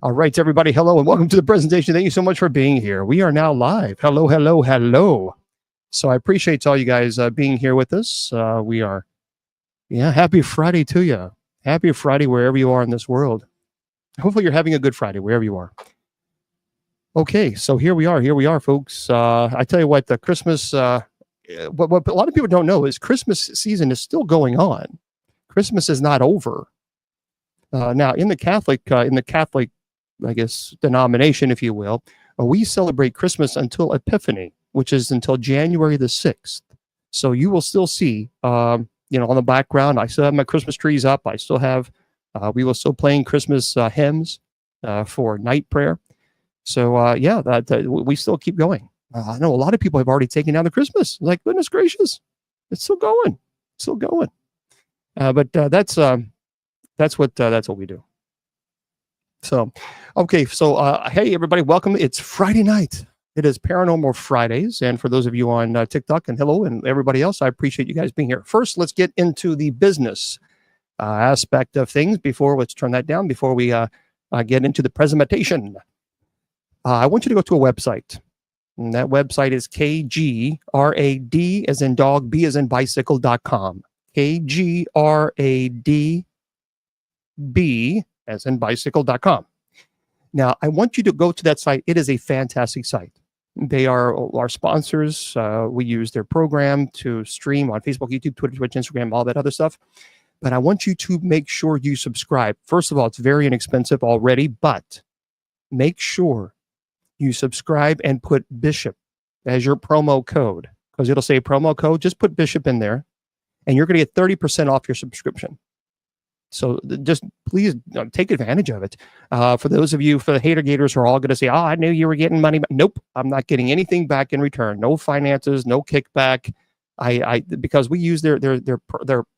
All right, everybody. Hello and welcome to the presentation. Thank you so much for being here. We are now live. Hello, hello, hello. So I appreciate all you guys being here with us. Happy Friday to you. Happy Friday wherever you are in this world. Hopefully you're having a good Friday wherever you are. Okay, so here we are, folks. I tell you what, the Christmas, what a lot of people don't know is Christmas season is still going on. Christmas is not over. Now, in the Catholic, I guess, denomination, if you will, we celebrate Christmas until Epiphany, which is until January the 6th. So you will still see, on the background, I still have my Christmas trees up. I still have, we will still playing Christmas hymns for night prayer. So, we still keep going. I know a lot of people have already taken down the Christmas. Like, goodness gracious, it's still going. But that's what we do. So, okay. So, hey, everybody, welcome. It's Friday night. It is Paranormal Fridays. And for those of you on TikTok, and hello, and everybody else, I appreciate you guys being here. First, let's get into the business aspect of things let's turn that down before we get into the presentation. I want you to go to a website. And that website is KGRAD as in dog, B as in bicycle.com. KGRAD B as in bicycle.com. Now, I want you to go to that site. It is a fantastic site. They are our sponsors. We use their program to stream on Facebook, YouTube, Twitter, Twitch, Instagram, all that other stuff. But I want you to make sure you subscribe. First of all, it's very inexpensive already, but make sure you subscribe and put Bishop as your promo code, because it'll say promo code. Just put Bishop in there, and you're going to get 30% off your subscription. So just please take advantage of it. For those of you, for the hater gators, who are all going to say, "Oh, I knew you were getting money," but nope, I'm not getting anything back in return. No finances, no kickback. Because we use their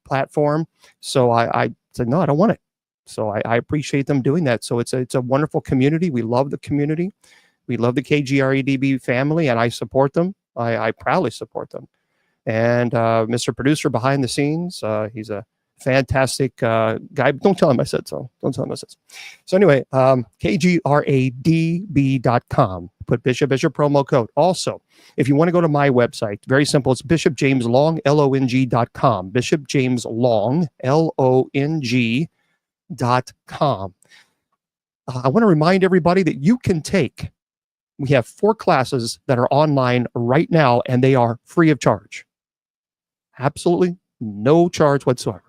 platform. So I said, no, I don't want it. So I appreciate them doing that. So it's a wonderful community. We love the community. We love the KGREDB family, and I support them. I proudly support them. And Mr. Producer behind the scenes, he's a fantastic guy. Don't tell him I said so. So anyway, KGRADB.com. Put Bishop as your promo code. Also, if you want to go to my website, very simple. It's BishopJamesLong, LONG.com. BishopJamesLong, LONG.com. I want to remind everybody that you can take, we have 4 classes that are online right now, and they are free of charge. Absolutely no charge whatsoever.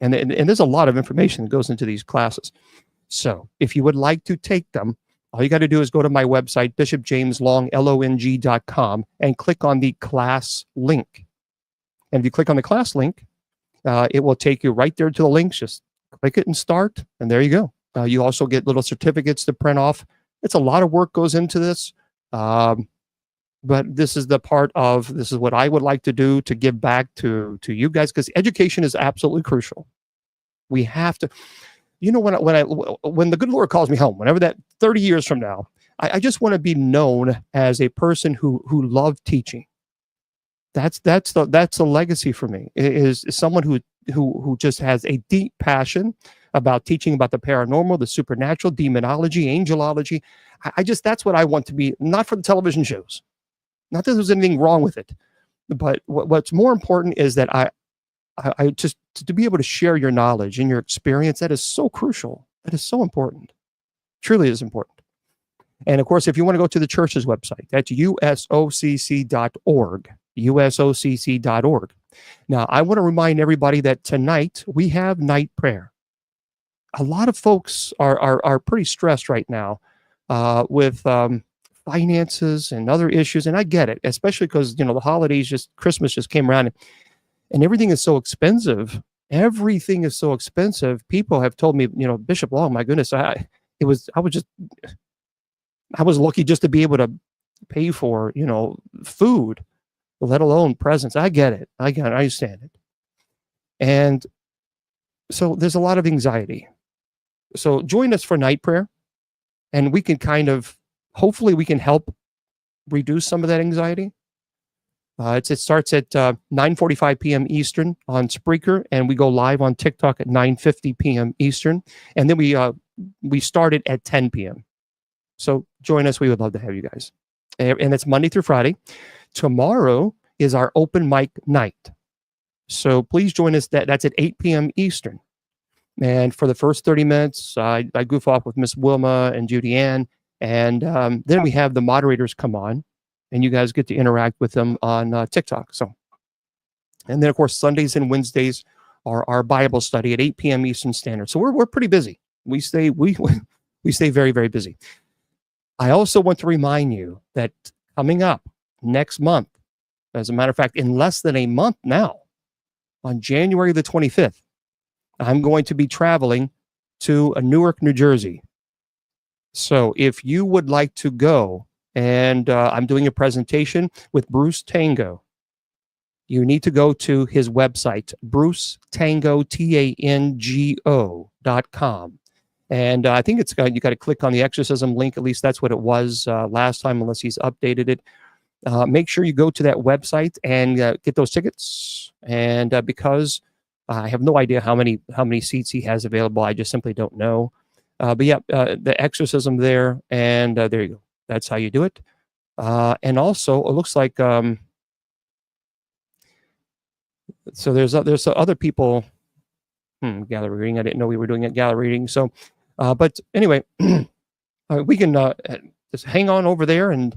And there's a lot of information that goes into these classes. So if you would like to take them, all you got to do is go to my website, BishopJamesLong, LONG.com, and click on the class link. And if you click on the class link, it will take you right there to the links. Just click it and start, and there you go. You also get little certificates to print off. It's a lot of work goes into this, but this is what I would like to do to give back to you guys, because education is absolutely crucial. We have to, when the good Lord calls me home, whenever that 30 years from now, I just want to be known as a person who loved teaching. That's the legacy for me, is someone who just has a deep passion about teaching about the paranormal, the supernatural, demonology, angelology. That's what I want to be, not for the television shows. Not that there's anything wrong with it, but what's more important is that I just to be able to share your knowledge and your experience. That is so crucial. That is so important. Truly is important. And of course, if you want to go to the church's website, that's usocc.org. usocc.org. Now, I want to remind everybody that tonight we have night prayer. A lot of folks are pretty stressed right now with finances and other issues, and I get it, especially because the holidays, Christmas just came around, and everything is so expensive. Everything is so expensive. People have told me, Bishop Long, my goodness, I was lucky just to be able to pay for food, let alone presents. I get it. I understand it. And so there's a lot of anxiety. So join us for night prayer, and we can hopefully we can help reduce some of that anxiety. It starts at 9:45 p.m. Eastern on Spreaker, and we go live on TikTok at 9:50 p.m. Eastern. And then we we started at 10 p.m. So join us. We would love to have you guys. And it's Monday through Friday. Tomorrow is our open mic night. So please join us. That's at 8 p.m. Eastern. And for the first 30 minutes, I goof off with Miss Wilma and Judy Ann. And then we have the moderators come on, and you guys get to interact with them on TikTok. So, and then, of course, Sundays and Wednesdays are our Bible study at 8 p.m. Eastern Standard. So we're pretty busy. We stay very, very busy. I also want to remind you that coming up next month, as a matter of fact, in less than a month now, on January the 25th, I'm going to be traveling to Newark, New Jersey. So if you would like to go, and I'm doing a presentation with Bruce Tango, you need to go to his website, brucetango.com. And I think you got to click on the exorcism link. At least that's what it was last time, unless he's updated it. Make sure you go to that website and get those tickets. And because I have no idea how many seats he has available, I just simply don't know. But yeah, the exorcism there, and there you go. That's how you do it. And also, it looks like so there's other people. Gallery reading. I didn't know we were doing a gallery reading. So, but anyway, we can just hang on over there and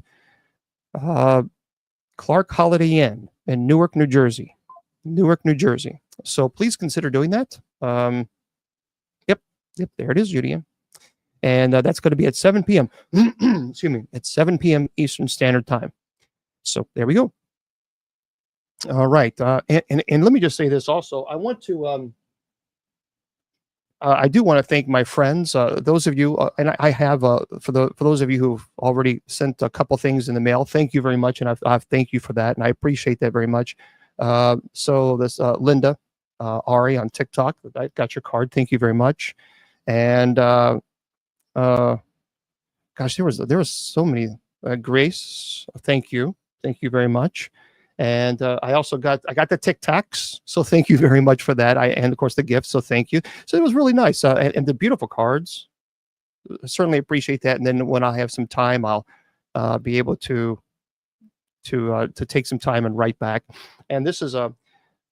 Clark Holiday Inn in Newark, New Jersey. Newark, New Jersey. So please consider doing that. Yep, there it is, Judy Ann. And that's going to be at 7 p.m. Excuse me, at 7 p.m. Eastern Standard Time. So there we go. All right, and let me just say this also. I want to. I do want to thank my friends, those of you, and I have for those of you who've already sent a couple things in the mail. Thank you very much, and I thank you for that, and I appreciate that very much. So this Linda, Ari on TikTok, I got your card. Thank you very much, and gosh, there was so many. Grace, thank you very much. And I got the Tic Tacs, so thank you very much for that. And of course the gifts, so thank you. So it was really nice, and the beautiful cards. I certainly appreciate that. And then when I have some time, I'll be able to take some time and write back. And this is so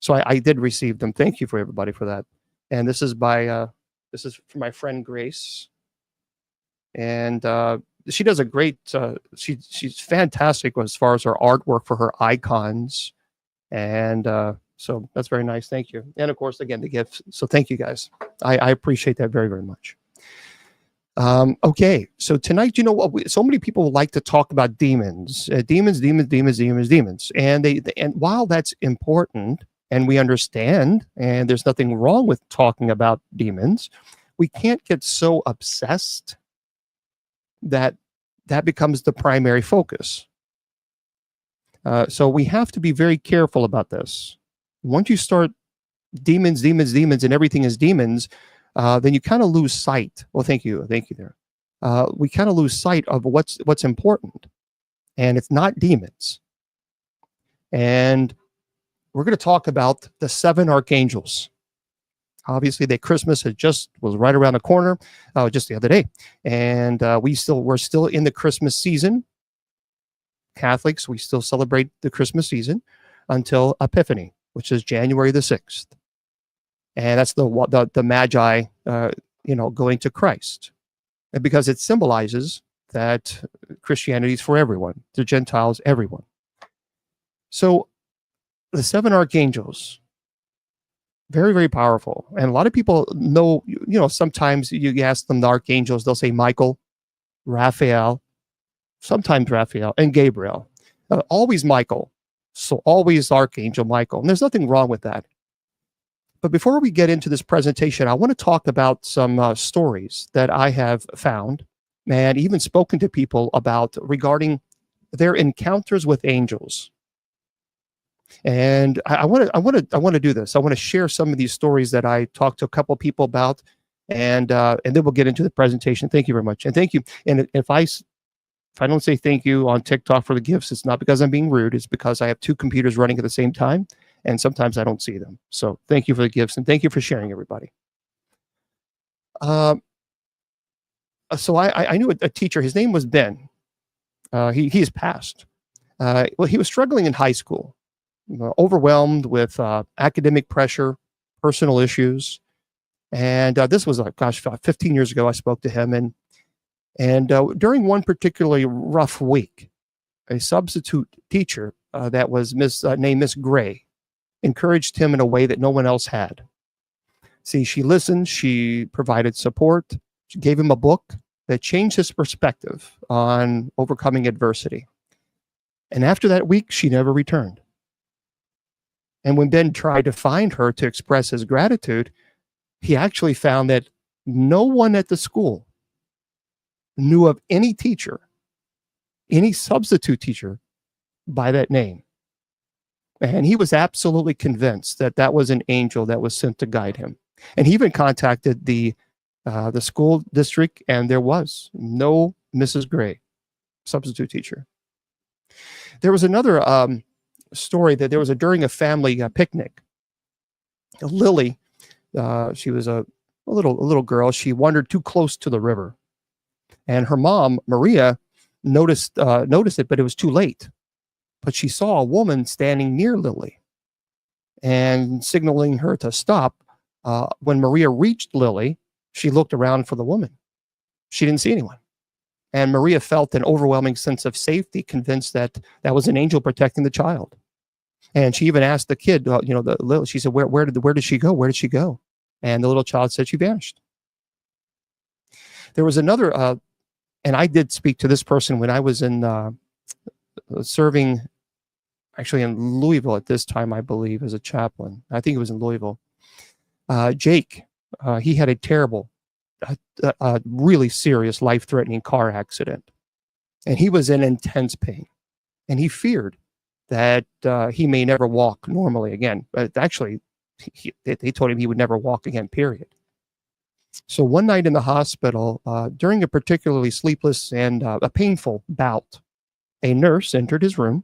I did receive them. Thank you for everybody for that. And this is this is for my friend Grace, and she does a great. She's fantastic as far as her artwork for her icons, and so that's very nice. Thank you. And of course, again, the gifts. So thank you guys. I appreciate that very, very much. Okay, so tonight, you know what? So many people like to talk about demons, demons, and while that's important, and we understand, and there's nothing wrong with talking about demons, we can't get so obsessed that becomes the primary focus. So we have to be very careful about this. Once you start demons, and everything is demons, then you kind of lose sight. Well, thank you there. We kind of lose sight of what's important, and it's not demons. And we're going to talk about the 7 archangels. Obviously, that Christmas was right around the corner, just the other day, and we're still in the Christmas season. Catholics, we still celebrate the Christmas season until Epiphany, which is January the 6th, and that's the Magi, going to Christ, and because it symbolizes that Christianity is for everyone, the Gentiles, everyone. So, the 7 archangels. Very, very powerful. And a lot of people know, sometimes you ask them the archangels, they'll say Michael, Raphael, sometimes Raphael, and Gabriel. Always Michael. So always Archangel Michael. And there's nothing wrong with that. But before we get into this presentation, I want to talk about some stories that I have found and even spoken to people about regarding their encounters with angels. And I want to do this. I want to share some of these stories that I talked to a couple people about, and then we'll get into the presentation. Thank you very much, and thank you. And if I don't say thank you on TikTok for the gifts, it's not because I'm being rude. It's because I have 2 computers running at the same time, and sometimes I don't see them. So thank you for the gifts, and thank you for sharing, everybody. So I knew a teacher. His name was Ben. He's passed. Well, he was struggling in high school, overwhelmed with academic pressure, personal issues. And this was, gosh, about 15 years ago, I spoke to him. And during one particularly rough week, a substitute teacher that was named Miss Gray encouraged him in a way that no one else had. See, she listened, she provided support, she gave him a book that changed his perspective on overcoming adversity. And after that week, she never returned. And when Ben tried to find her to express his gratitude, he actually found that no one at the school knew of any teacher, any substitute teacher by that name. And he was absolutely convinced that that was an angel that was sent to guide him. And he even contacted the school district, and there was no Mrs. Gray, substitute teacher. There was another story that there was during a family picnic. Lily, she was a little girl. She wandered too close to the river, and her mom, Maria, noticed it, but it was too late. But she saw a woman standing near Lily and signaling her to stop. When Maria reached Lily, she looked around for the woman. She didn't see anyone. And Maria felt an overwhelming sense of safety, convinced that that was an angel protecting the child. And she even asked the kid, she said, where did she go? Where did she go? And the little child said she vanished. There was another, and I did speak to this person when I was in serving, actually in Louisville at this time, I believe, as a chaplain. I think it was in Louisville. Jake, he had a terrible, really serious, life-threatening car accident. And he was in intense pain. And he feared that he may never walk normally again. But actually, they told him he would never walk again, period. So one night in the hospital, during a particularly sleepless and a painful bout, a nurse entered his room,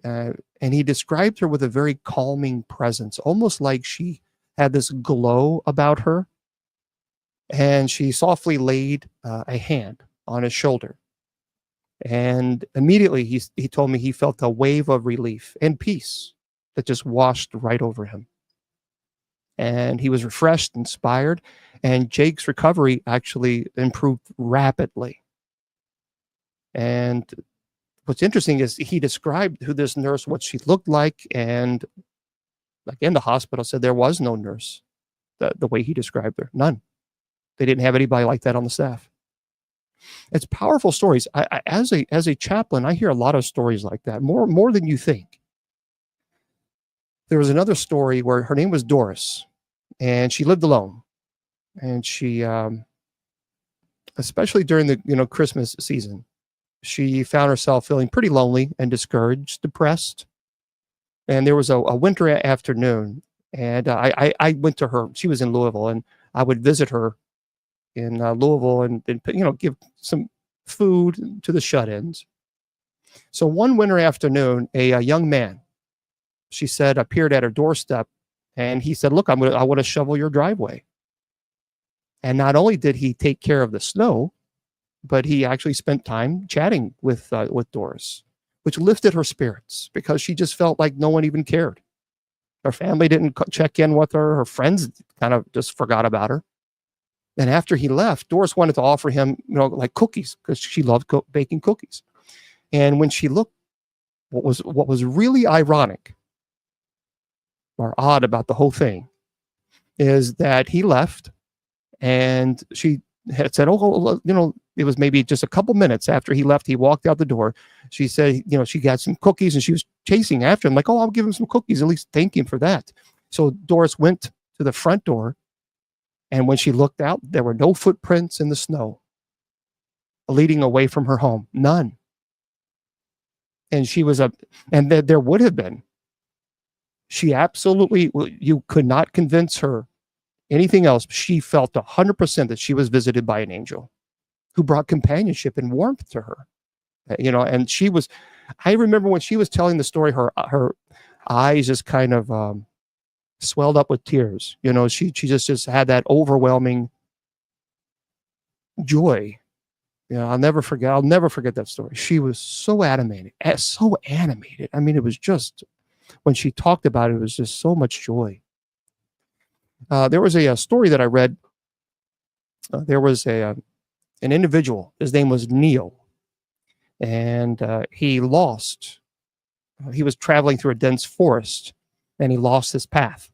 and he described her with a very calming presence, almost like she had this glow about her. And she softly laid a hand on his shoulder. And immediately he told me he felt a wave of relief and peace that just washed right over him. And he was refreshed, inspired, and Jake's recovery actually improved rapidly. And what's interesting is he described who this nurse, what she looked like, and again, the hospital said there was no nurse the way he described her, none. They didn't have anybody like that on the staff. It's powerful stories. As a chaplain, I hear a lot of stories like that, more than you think. There was another story where her name was Doris, and she lived alone. And she, especially during the Christmas season, she found herself feeling pretty lonely and discouraged, depressed. And there was a winter afternoon, and I went to her. She was in Louisville, and I would visit her in Louisville and give some food to the shut-ins. So one winter afternoon, a young man, she said, appeared at her doorstep, and he said, "Look, I want to shovel your driveway." And not only did he take care of the snow, but he actually spent time chatting with Doris, which lifted her spirits because she just felt like no one even cared. Her family didn't check in with her. Her friends kind of just forgot about her. And after he left, Doris wanted to offer him, like cookies, because she loved baking cookies. And when she looked, what was really ironic or odd about the whole thing is that he left, and she had said, it was maybe just a couple minutes after he left, he walked out the door. She said, she got some cookies, and she was chasing after him, like, "Oh, I'll give him some cookies, at least thank him for that." So Doris went to the front door, and when she looked out, there were no footprints in the snow leading away from her home, none. And and there would have been. She absolutely, you could not convince her anything else. She felt 100% that she was visited by an angel who brought companionship and warmth to her. And she was, I remember when she was telling the story, her eyes just kind of swelled up with tears. She just had that overwhelming joy. I'll never forget. I'll never forget that story. She was so animated, so animated. I mean, it was just when she talked about it, it was just so much joy. There was a story that I read. There was an individual. His name was Neil, and he lost. He was traveling through a dense forest, and he lost his path,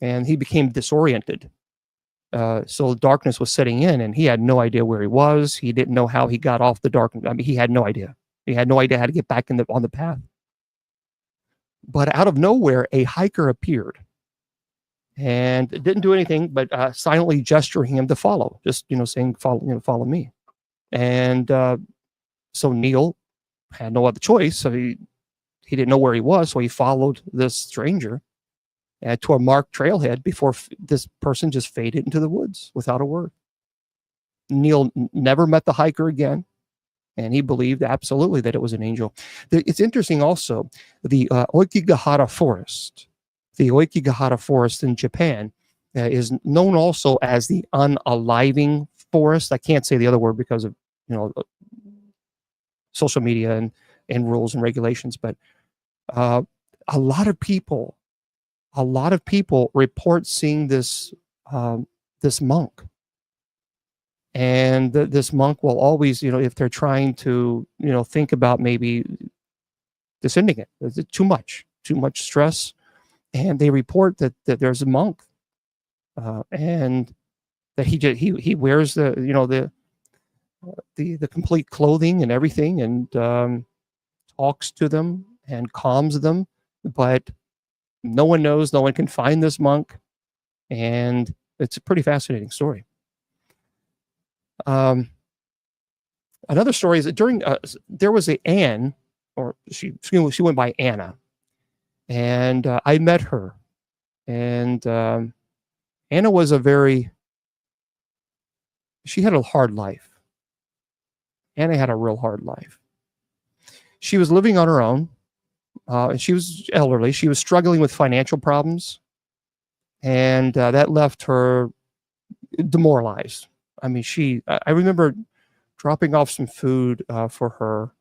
and he became disoriented. So darkness was setting in, and he had no idea where he was. He didn't know how he got off the darkness. I mean, he had no idea. He had no idea how to get back on the path. But out of nowhere, a hiker appeared, and didn't do anything but silently gesturing him to follow, just saying, follow me. And so Neil had no other choice. So he didn't know where he was, so he followed this stranger to a marked trailhead before this person just faded into the woods without a word. Neil never met the hiker again, and he believed absolutely that it was an angel. It's interesting also, the Oikigahara Forest. The Oikigahara Forest in Japan is known also as the unaliving forest. I can't say the other word because of social media and rules and regulations, but a lot of people report seeing this monk, and this monk will always, if they're trying to, think about maybe descending it, is it too much stress, and they report that there's a monk, and that he wears the complete clothing and everything, and talks to them and calms them, but no one knows, no one can find this monk, and it's a pretty fascinating story. Another story is that during there was a Anne, or she went by Anna, and I met her, and Anna was she had a hard life. Anna had a real hard life. She was living on her own. And she was elderly. She was struggling with financial problems, and that left her demoralized. I mean, I remember dropping off some food for her,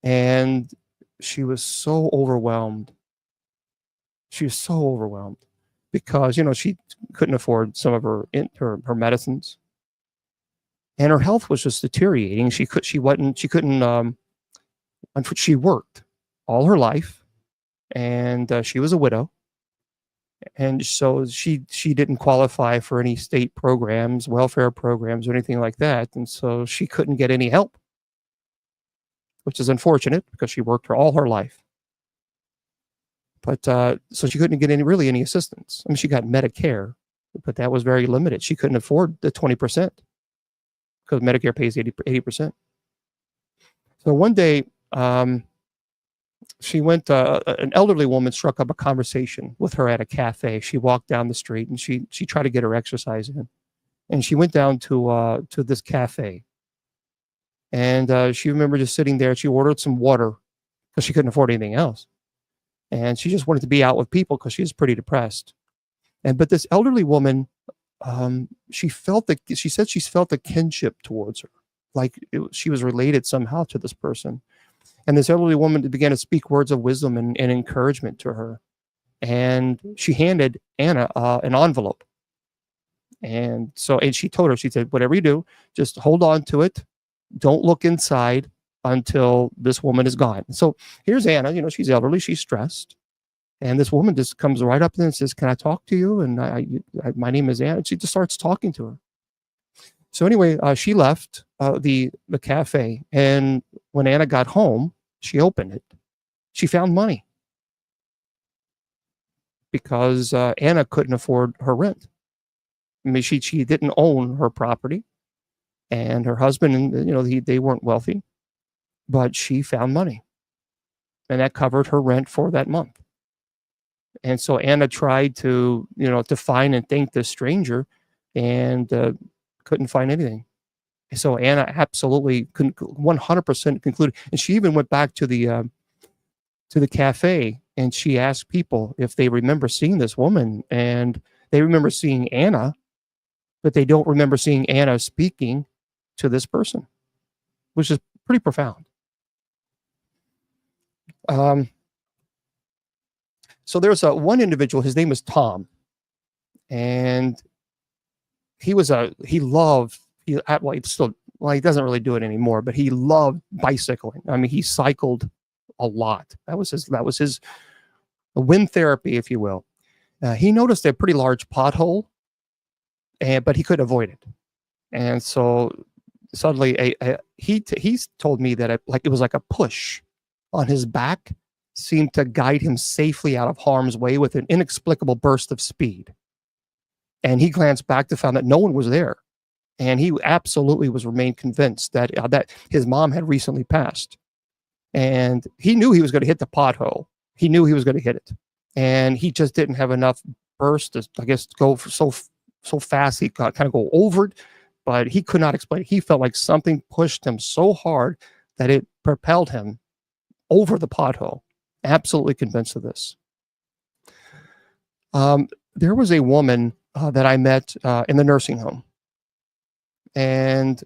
and she was so overwhelmed. She was so overwhelmed because she couldn't afford some of her medicines, and her health was just deteriorating. She couldn't. She worked all her life, and she was a widow, and so she didn't qualify for any state programs, welfare programs, or anything like that, and so she couldn't get any help, which is unfortunate because she worked all her life. But so she couldn't get any assistance. I mean, she got Medicare, but that was very limited. She couldn't afford the 20% because Medicare pays 80%. So one day, she went. An elderly woman struck up a conversation with her at a cafe. She walked down the street, and she tried to get her exercise in. And she went down to this cafe, and she remembered just sitting there. She ordered some water because she couldn't afford anything else, and she just wanted to be out with people because she was pretty depressed. But this elderly woman, she said she felt a kinship towards her, like she was related somehow to this person. And this elderly woman began to speak words of wisdom and encouragement to her. And she handed Anna an envelope. And she told her, she said, whatever you do, just hold on to it. Don't look inside until this woman is gone. So here's Anna, she's elderly, she's stressed. And this woman just comes right up and says, can I talk to you? And my name is Anna. And she just starts talking to her. So anyway, she left the cafe. And when Anna got home, she opened it. She found money because Anna couldn't afford her rent. I mean, she didn't own her property, and her husband, they weren't wealthy, but she found money, and that covered her rent for that month. And so Anna tried to find and thank this stranger, and couldn't find anything. So Anna absolutely 100% concluded, and she even went back to the cafe, and she asked people if they remember seeing this woman, and they remember seeing Anna, but they don't remember seeing Anna speaking to this person, which is pretty profound. So there's one individual, his name was Tom, and he doesn't really do it anymore, but he loved bicycling. I mean, he cycled a lot. That was his wind therapy, if you will. He noticed a pretty large pothole, but he couldn't avoid it. And so suddenly he told me that it was like a push on his back seemed to guide him safely out of harm's way with an inexplicable burst of speed. And he glanced back to find that no one was there. And he absolutely remained convinced that his mom had recently passed. And he knew he was going to hit the pothole. He knew he was going to hit it. And he just didn't have enough burst to, I guess, go so fast. He kind of go over it, but he could not explain it. He felt like something pushed him so hard that it propelled him over the pothole. Absolutely convinced of this. There was a woman that I met in the nursing home. And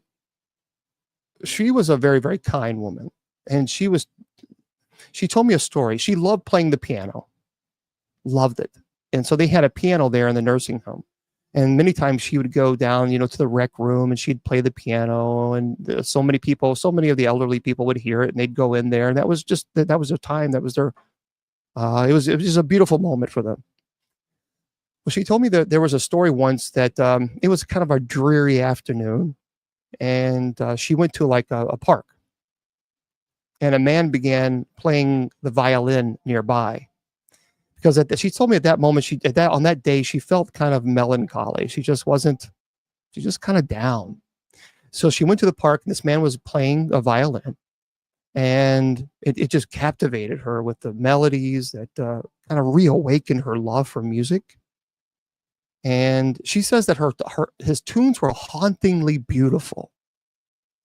she was a very, very kind woman. And she told me a story. She loved playing the piano. Loved it. And so they had a piano there in the nursing home. And many times she would go down, to the rec room and she'd play the piano. And so many of the elderly people would hear it and they'd go in there. And that was their time. That was their, it was just a beautiful moment for them. Well, she told me that there was a story once that it was kind of a dreary afternoon, and she went to like a park, and a man began playing the violin nearby. Because she told me at that moment, on that day, she felt kind of melancholy. She just kind of down. So she went to the park, and this man was playing a violin, and it just captivated her with the melodies that kind of reawakened her love for music. And she says that his tunes were hauntingly beautiful,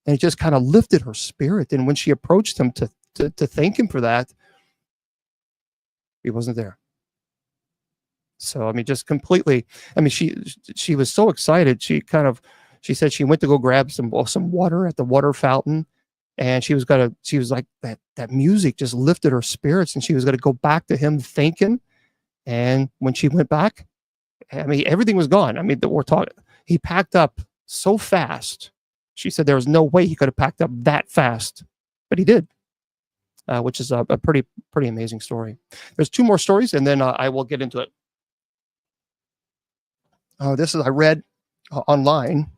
and it just kind of lifted her spirit. And when she approached him to thank him for that, he wasn't there. So I mean, just completely. I mean, she was so excited. She said she went to go grab some water at the water fountain, and she was like that music just lifted her spirits, and she was gonna go back to him thanking. And when she went back, I mean, everything was gone. I mean, he packed up so fast. She said there was no way he could have packed up that fast, but he did, which is a pretty amazing story. There's two more stories, and then I will get into it. I read online.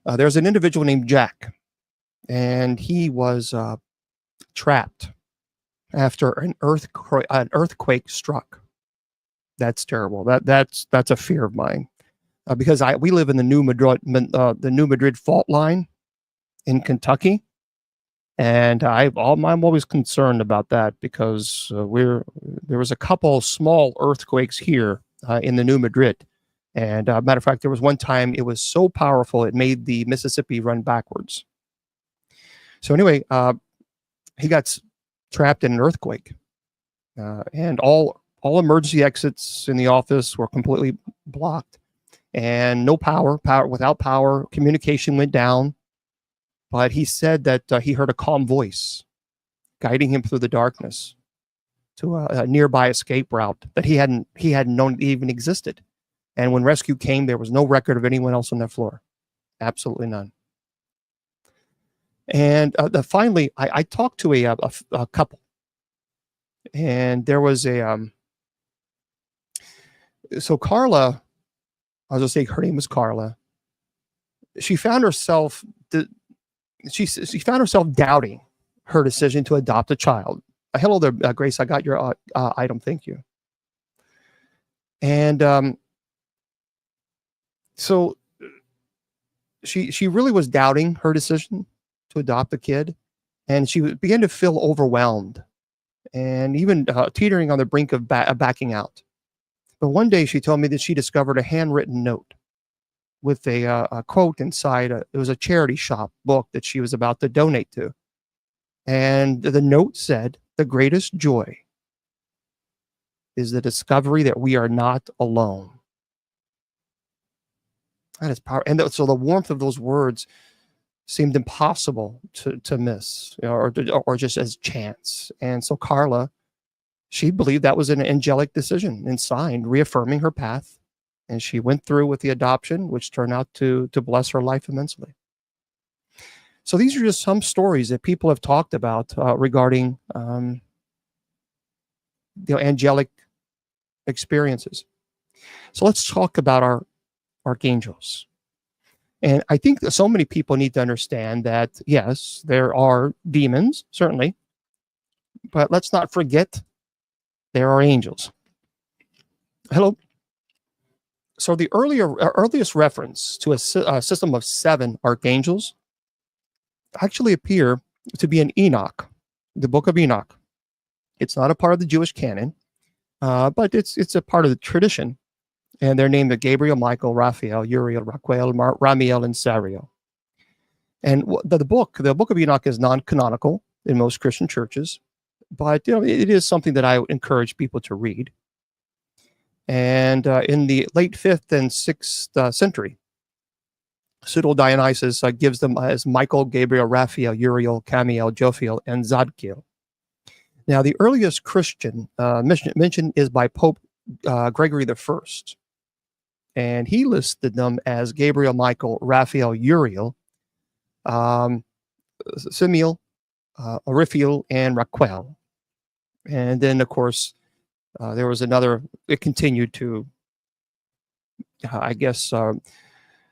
There's an individual named Jack, and he was trapped after an earthquake struck. That's terrible. That's a fear of mine, because we live in the New Madrid fault line in Kentucky, and I'm always concerned about that because there was a couple small earthquakes here in the New Madrid, and matter of fact, there was one time it was so powerful it made the Mississippi run backwards. So anyway, he got trapped in an earthquake, and all emergency exits in the office were completely blocked, and no power. Without power, communication went down. But he said that he heard a calm voice guiding him through the darkness to a nearby escape route that he hadn't known even existed. And when rescue came, there was no record of anyone else on that floor. Absolutely none. And finally, I talked to a couple, and there was so Carla, I'll just say her name was Carla. She found herself doubting her decision to adopt a child. Hello there, Grace. I got your item. Thank you. And so she really was doubting her decision to adopt a kid, and she began to feel overwhelmed and even teetering on the brink of backing out. But one day she told me that she discovered a handwritten note with a quote inside. It was a charity shop book that she was about to donate to. And the note said, "The greatest joy is the discovery that we are not alone." That is power. And so the warmth of those words seemed impossible to miss, or just as chance. And so Carla, she believed that was an angelic decision and signed, reaffirming her path. And she went through with the adoption, which turned out to bless her life immensely. So these are just some stories that people have talked about regarding angelic experiences. So let's talk about our archangels. And I think that so many people need to understand that, yes, there are demons, certainly, but let's not forget there are angels. Hello. So the earliest reference to a system of 7 archangels actually appear to be in Enoch, the book of Enoch. It's not a part of the Jewish canon, but it's a part of the tradition. And they're named Gabriel, Michael, Raphael, Uriel, Raquel, Ramiel, and Sariel. And the book of Enoch is non-canonical in most Christian churches, but it is something that I would encourage people to read. And in the late 5th and 6th century, Pseudo-Dionysius gives them as Michael, Gabriel, Raphael, Uriel, Camiel, Jophiel, and Zadkiel. Now, the earliest Christian mention is by Pope Gregory I. And he listed them as Gabriel, Michael, Raphael, Uriel, Simiel, Raphael, and Raquel. And then, of course, there was another, it continued to,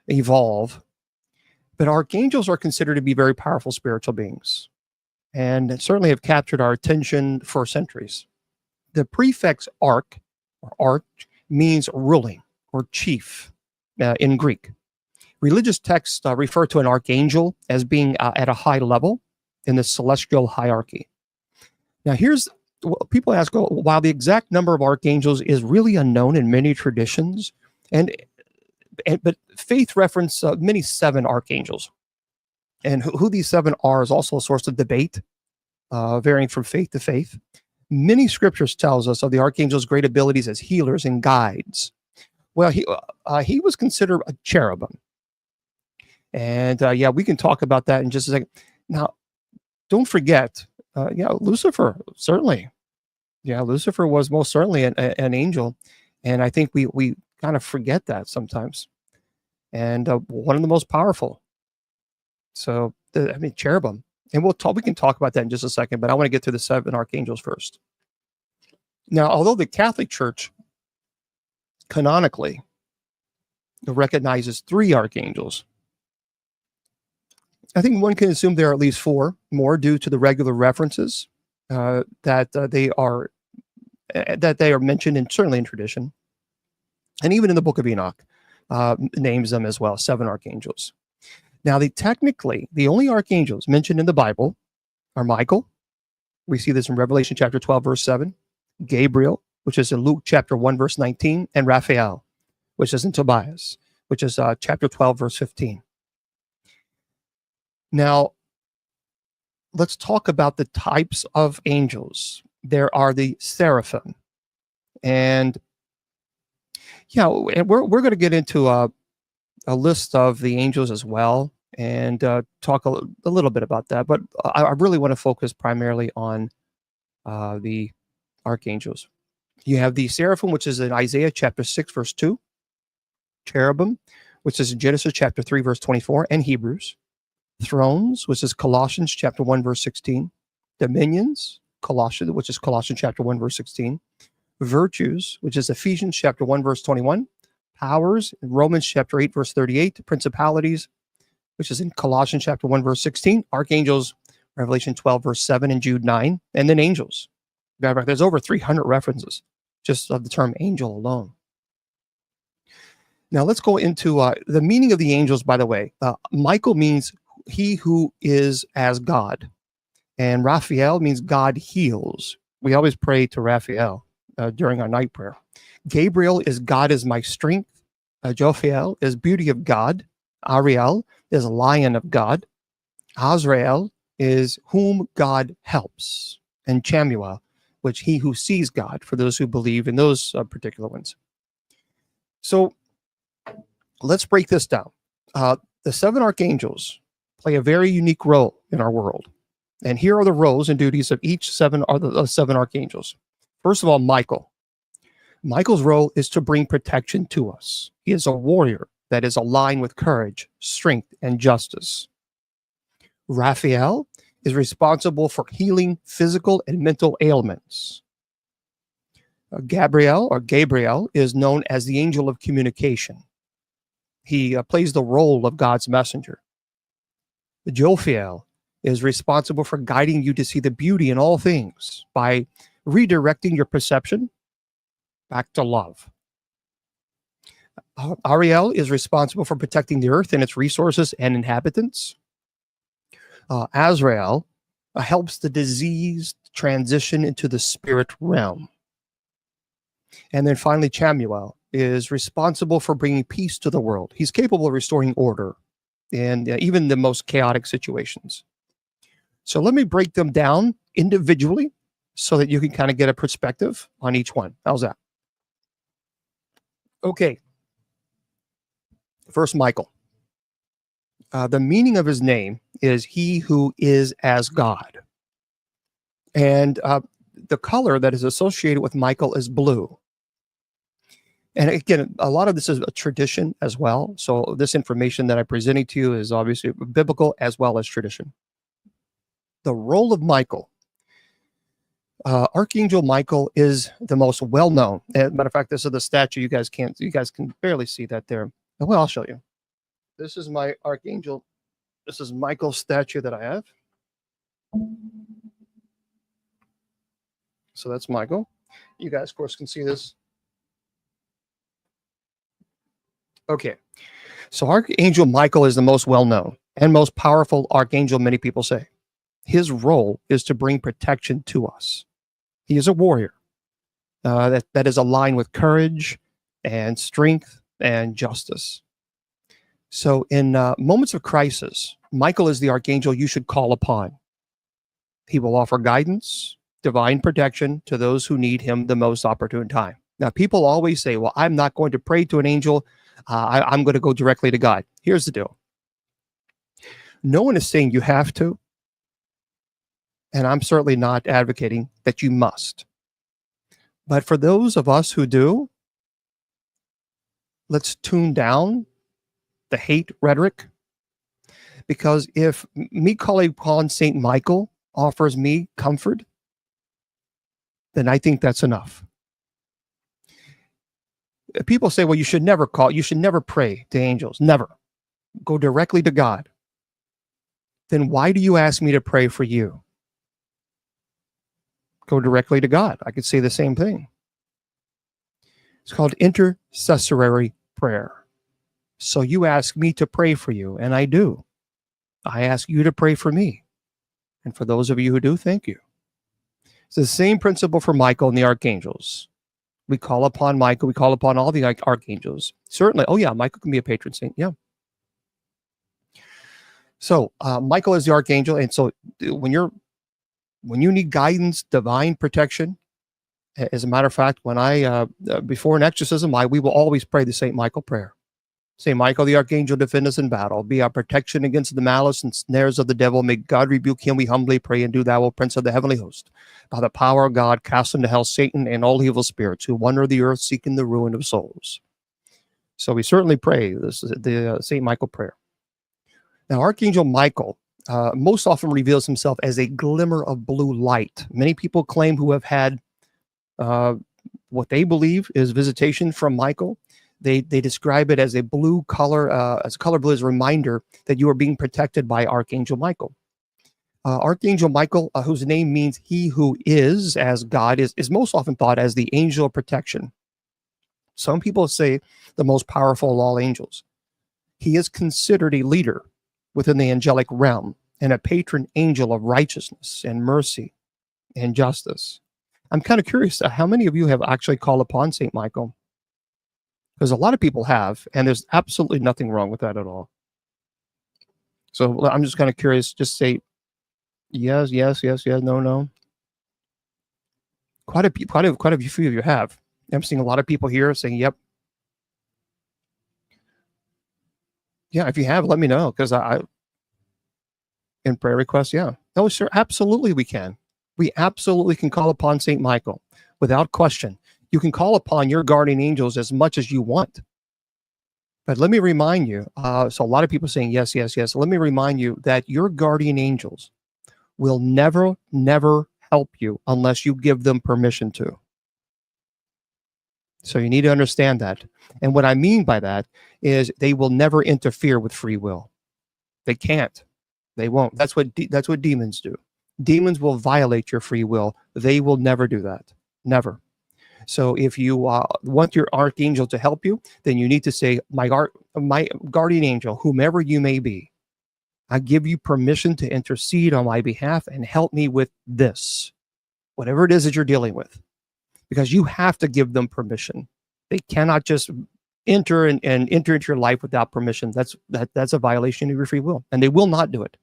evolve. But archangels are considered to be very powerful spiritual beings, and certainly have captured our attention for centuries. The prefix arch, or arch, means ruling or chief in Greek. Religious texts refer to an archangel as being at a high level in the celestial hierarchy. Now, people ask, while the exact number of archangels is really unknown in many traditions, but faith reference many 7 archangels. And who these 7 are is also a source of debate, varying from faith to faith. Many scriptures tells us of the archangel's great abilities as healers and guides. Well, he was considered a cherubim. And we can talk about that in just a second. Now, don't forget, Lucifer, certainly. Yeah, Lucifer was most certainly an angel. And I think we kind of forget that sometimes. And one of the most powerful. So, cherubim. And we can talk about that in just a second, but I want to get to the 7 archangels first. Now, although the Catholic Church canonically recognizes 3 archangels, I think one can assume there are at least 4 more due to the regular references that they are mentioned, and certainly in tradition, and even in the book of Enoch names them as well, 7 archangels. Now, the only archangels mentioned in the Bible are Michael. We see this in Revelation chapter 12, verse 7. Gabriel, which is in Luke chapter 1, verse 19. And Raphael, which is in Tobias, which is chapter 12, verse 15. Now, let's talk about the types of angels. There are the seraphim. And we're going to get into a list of the angels as well, and talk a little bit about that. But I really want to focus primarily on the archangels. You have the seraphim, which is in Isaiah chapter 6, verse 2. Cherubim, which is in Genesis chapter 3, verse 24, and Hebrews. Thrones, which is Colossians chapter 1, verse 16. Dominions, which is Colossians chapter 1, verse 16. Virtues, which is Ephesians chapter 1, verse 21. Powers, in Romans chapter 8, verse 38. Principalities, which is in Colossians chapter 1, verse 16. Archangels, Revelation 12, verse 7, and Jude 9. And then angels. There's over 300 references just of the term angel alone. Now let's go into the meaning of the angels, by the way. Michael means he who is as God. And Raphael means God heals. We always pray to Raphael during our night prayer. Gabriel is God is my strength. Jophiel is beauty of God. Ariel is lion of God. Azrael is whom God helps. And Chamuel, which he who sees God, for those who believe in those particular ones. So Let's break this down. The 7 archangels play a very unique role in our world. And here are the roles and duties of each 7 are the 7 archangels. First of all, Michael. Michael's role is to bring protection to us. He is a warrior that is aligned with courage, strength, and justice. Raphael is responsible for healing physical and mental ailments. Gabriel is known as the angel of communication. He plays the role of God's messenger. Jophiel is responsible for guiding you to see the beauty in all things by redirecting your perception back to love. Ariel is responsible for protecting the earth and its resources and inhabitants. Azrael helps the diseased transition into the spirit realm. And then finally, Chamuel is responsible for bringing peace to the world. He's capable of restoring order in even the most chaotic situations. So let me break them down individually so that you can kind of get a perspective on each one. How's that? Okay. First, Michael. The meaning of his name is he who is as God. And the color that is associated with Michael is blue. And again, a lot of this is a tradition as well. So this information that I'm presenting to you is obviously biblical as well as tradition. The role of Michael. Archangel Michael is the most well-known. As a matter of fact, this is the statue. You guys can barely see that there. Well, I'll show you. This is my Archangel. This is Michael's statue that I have. So that's Michael. You guys, of course, can see this. Okay. So Archangel Michael is the most well-known and most powerful archangel, many people say. His role is to bring protection to us. He is a warrior that is aligned with courage and strength and justice. So in moments of crisis, Michael is the archangel you should call upon. He will offer guidance, divine protection to those who need him the most opportune time. Now, people always say, well, I'm not going to pray to an angel. I'm going to go directly to God. Here's the deal. No one is saying you have to. And I'm certainly not advocating that you must. But for those of us who do, let's tune down the hate rhetoric. Because if me calling upon St. Michael offers me comfort, then I think that's enough. People say, well, you should never pray to angels. Never. Go directly to God. Then why do you ask me to pray for you? Go directly to God. I could say the same thing. It's called intercessory prayer. So you ask me to pray for you, and I do. I ask you to pray for me. And for those of you who do, thank you. It's the same principle for Michael and the archangels. We call upon Michael. We call upon all the archangels. Certainly. Oh, yeah, Michael can be a patron saint. Yeah. So Michael is the archangel. And so when you need guidance, divine protection, as a matter of fact, when before an exorcism, we will always pray the St. Michael prayer. St. Michael, the archangel, defend us in battle. Be our protection against the malice and snares of the devil. May God rebuke him, we humbly pray, and do thou, O Prince of the heavenly host. By the power of God, cast into hell Satan and all evil spirits who wander the earth seeking the ruin of souls. So we certainly pray this is the St. Michael prayer. Now, Archangel Michael most often reveals himself as a glimmer of blue light. Many people claim who have had what they believe is visitation from Michael. They describe it as a blue color, as a color blue as a reminder that you are being protected by Archangel Michael. Archangel Michael, whose name means he who is as God, is most often thought as the angel of protection. Some people say the most powerful of all angels. He is considered a leader within the angelic realm and a patron angel of righteousness and mercy and justice. I'm kind of curious, how many of you have actually called upon St. Michael? Because a lot of people have, and there's absolutely nothing wrong with that at all. So I'm just kind of curious, just say yes, no. Quite a few of you have. I'm seeing a lot of people here saying, yep. Yeah, if you have, let me know, because I in prayer requests, yeah. No, sir, absolutely we can. We absolutely can call upon Saint Michael without question. You can call upon your guardian angels as much as you want. But let me remind you, so a lot of people saying yes, yes, yes. Let me remind you that your guardian angels will never, never help you unless you give them permission to. So you need to understand that. And what I mean by that is they will never interfere with free will. They can't. They won't. That's what demons do. Demons will violate your free will. They will never do that. Never. So if you want your archangel to help you, then you need to say, my guardian angel, whomever you may be, I give you permission to intercede on my behalf and help me with this, whatever it is that you're dealing with, because you have to give them permission. They cannot just enter and enter into your life without permission. That's a violation of your free will, and they will not do it,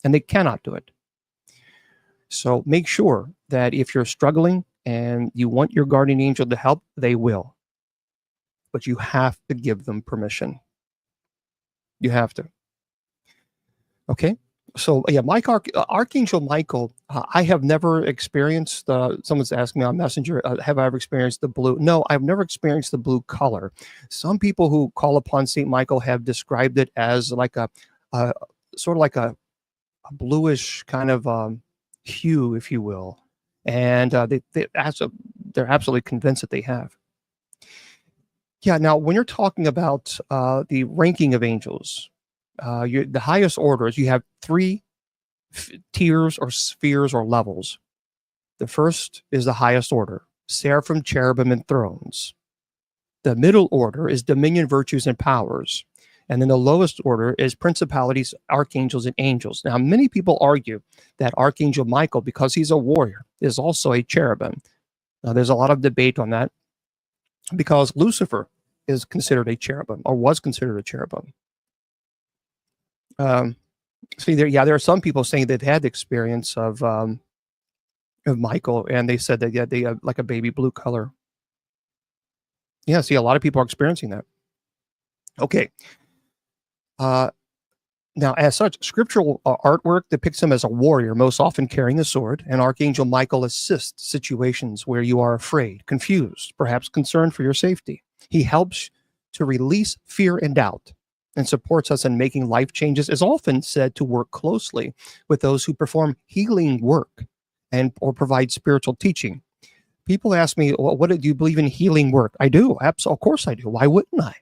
and they cannot do it. So make sure that if you're struggling and you want your guardian angel to help, they will. But you have to give them permission. You have to. Okay? So, yeah, Archangel Michael, I have never experienced, someone's asked me on Messenger, have I ever experienced the blue? No, I've never experienced the blue color. Some people who call upon St. Michael have described it as like a sort of like a bluish kind of hue, if you will. And they're absolutely convinced that they have. Yeah, now when you're talking about the ranking of angels, the highest orders, you have three tiers or spheres or levels. The first is the highest order, seraphim, cherubim, and thrones. The middle order is dominion, virtues, and powers. And then the lowest order is principalities, archangels, and angels. Now, many people argue that Archangel Michael, because he's a warrior, is also a cherubim. Now, there's a lot of debate on that because Lucifer is considered a cherubim or was considered a cherubim. There are some people saying they've had the experience of Michael, and they said that they have like a baby blue color. Yeah, see, a lot of people are experiencing that. Okay. Now, as such, scriptural artwork depicts him as a warrior, most often carrying a sword, and Archangel Michael assists situations where you are afraid, confused, perhaps concerned for your safety. He helps to release fear and doubt and supports us in making life changes, is often said to work closely with those who perform healing work or provide spiritual teaching. People ask me, well, do you believe in healing work? I do. Of course I do. Why wouldn't I?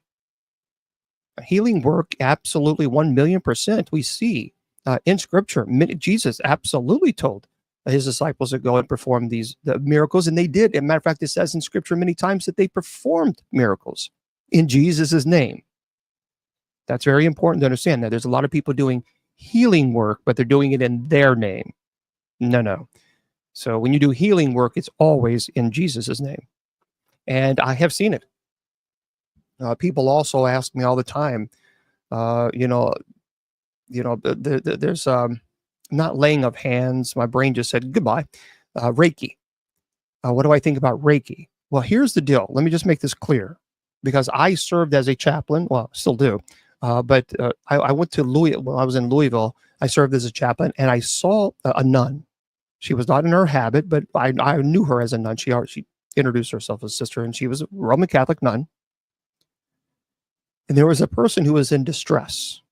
Healing work, absolutely 1,000,000%. We see in Scripture, Jesus absolutely told his disciples to go and perform the miracles, and they did. As a matter of fact, it says in Scripture many times that they performed miracles in Jesus' name. That's very important to understand. Now, there's a lot of people doing healing work, but they're doing it in their name. No. So when you do healing work, it's always in Jesus' name. And I have seen it. People also ask me all the time, there's not laying of hands. My brain just said goodbye. Reiki. What do I think about Reiki? Well, here's the deal. Let me just make this clear, because I served as a chaplain. Well, still do. But I went to Louisville. When I was in Louisville, I served as a chaplain, and I saw a nun. She was not in her habit, but I knew her as a nun. She introduced herself as sister, and she was a Roman Catholic nun. And there was a person who was in distress.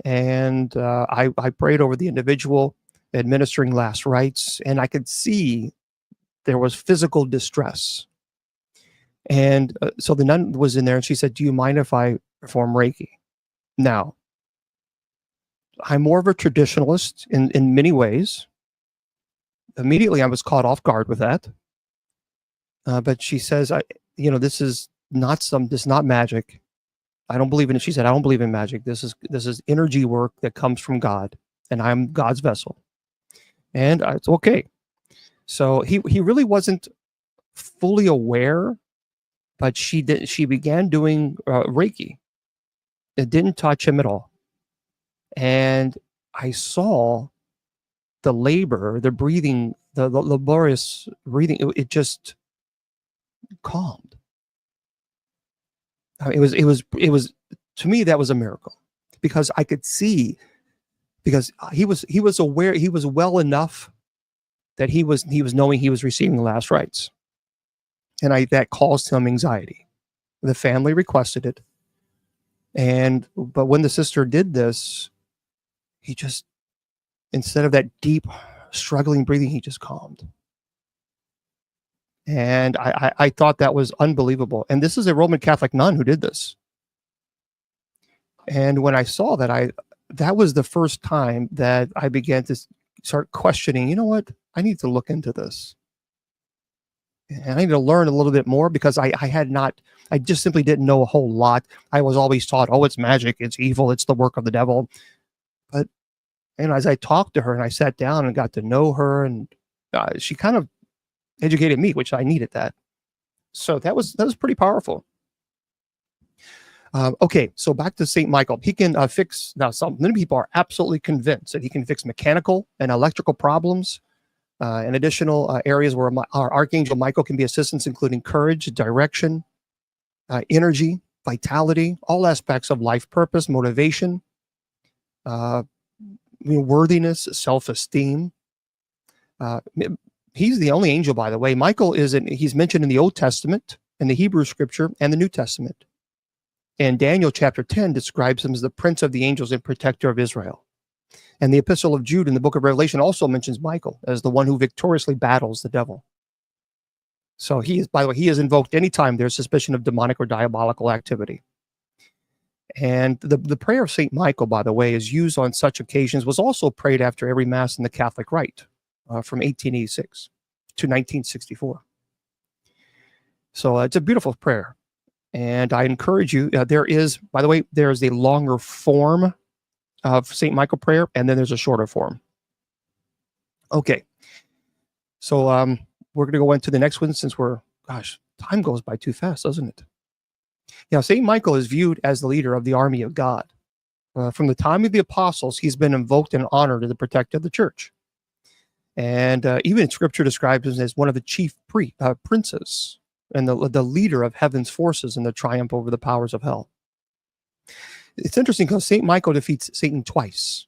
And I prayed over the individual, administering last rites, and I could see there was physical distress. And so the nun was in there, and she said, "Do you mind if I perform Reiki?" Now, I'm more of a traditionalist in many ways. Immediately, I was caught off guard with that. But she says, this is not magic. I don't believe in it. She said, "I don't believe in magic. This is energy work that comes from God, and I'm God's vessel." And it's okay. So he really wasn't fully aware, but she began doing Reiki. It didn't touch him at all. And I saw the labor, the breathing, the laborious breathing, it just calmed. It was To me, that was a miracle, because I could see, because he was aware, he was well enough that he was knowing he was receiving the last rites, and that caused him anxiety. The family requested it, but when the sister did this, he just, instead of that deep struggling breathing, he just calmed. And I thought that was unbelievable. And this is a Roman Catholic nun who did this. And when I saw that, that was the first time that I began to start questioning, you know what? I need to look into this. And I need to learn a little bit more, because I just simply didn't know a whole lot. I was always taught, oh, it's magic, it's evil, it's the work of the devil. But, as I talked to her and I sat down and got to know her, and she kind of educated me, which I needed that. So that was pretty powerful. Okay, so back to St. Michael. He can fix, now many people are absolutely convinced that he can fix mechanical and electrical problems, and additional areas where our Archangel Michael can be assistance, including courage, direction, energy, vitality, all aspects of life purpose, motivation, worthiness, self-esteem. He's the only angel, by the way. Michael he's mentioned in the Old Testament, in the Hebrew scripture, and the New Testament. And Daniel chapter 10 describes him as the prince of the angels and protector of Israel. And the Epistle of Jude in the book of Revelation also mentions Michael as the one who victoriously battles the devil. So he is, by the way, he is invoked anytime there's suspicion of demonic or diabolical activity. And the prayer of St. Michael, by the way, is used on such occasions, was also prayed after every Mass in the Catholic Rite from 1886 to 1964. So it's a beautiful prayer. And I encourage you, there is a longer form of St. Michael prayer, and then there's a shorter form. Okay. So we're going to go into the next one, since time goes by too fast, doesn't it? St. Michael is viewed as the leader of the army of God. From the time of the apostles, he's been invoked and honored as the protector of the church. And even Scripture describes him as one of the chief princes and the leader of heaven's forces in the triumph over the powers of hell. It's interesting because St. Michael defeats Satan twice.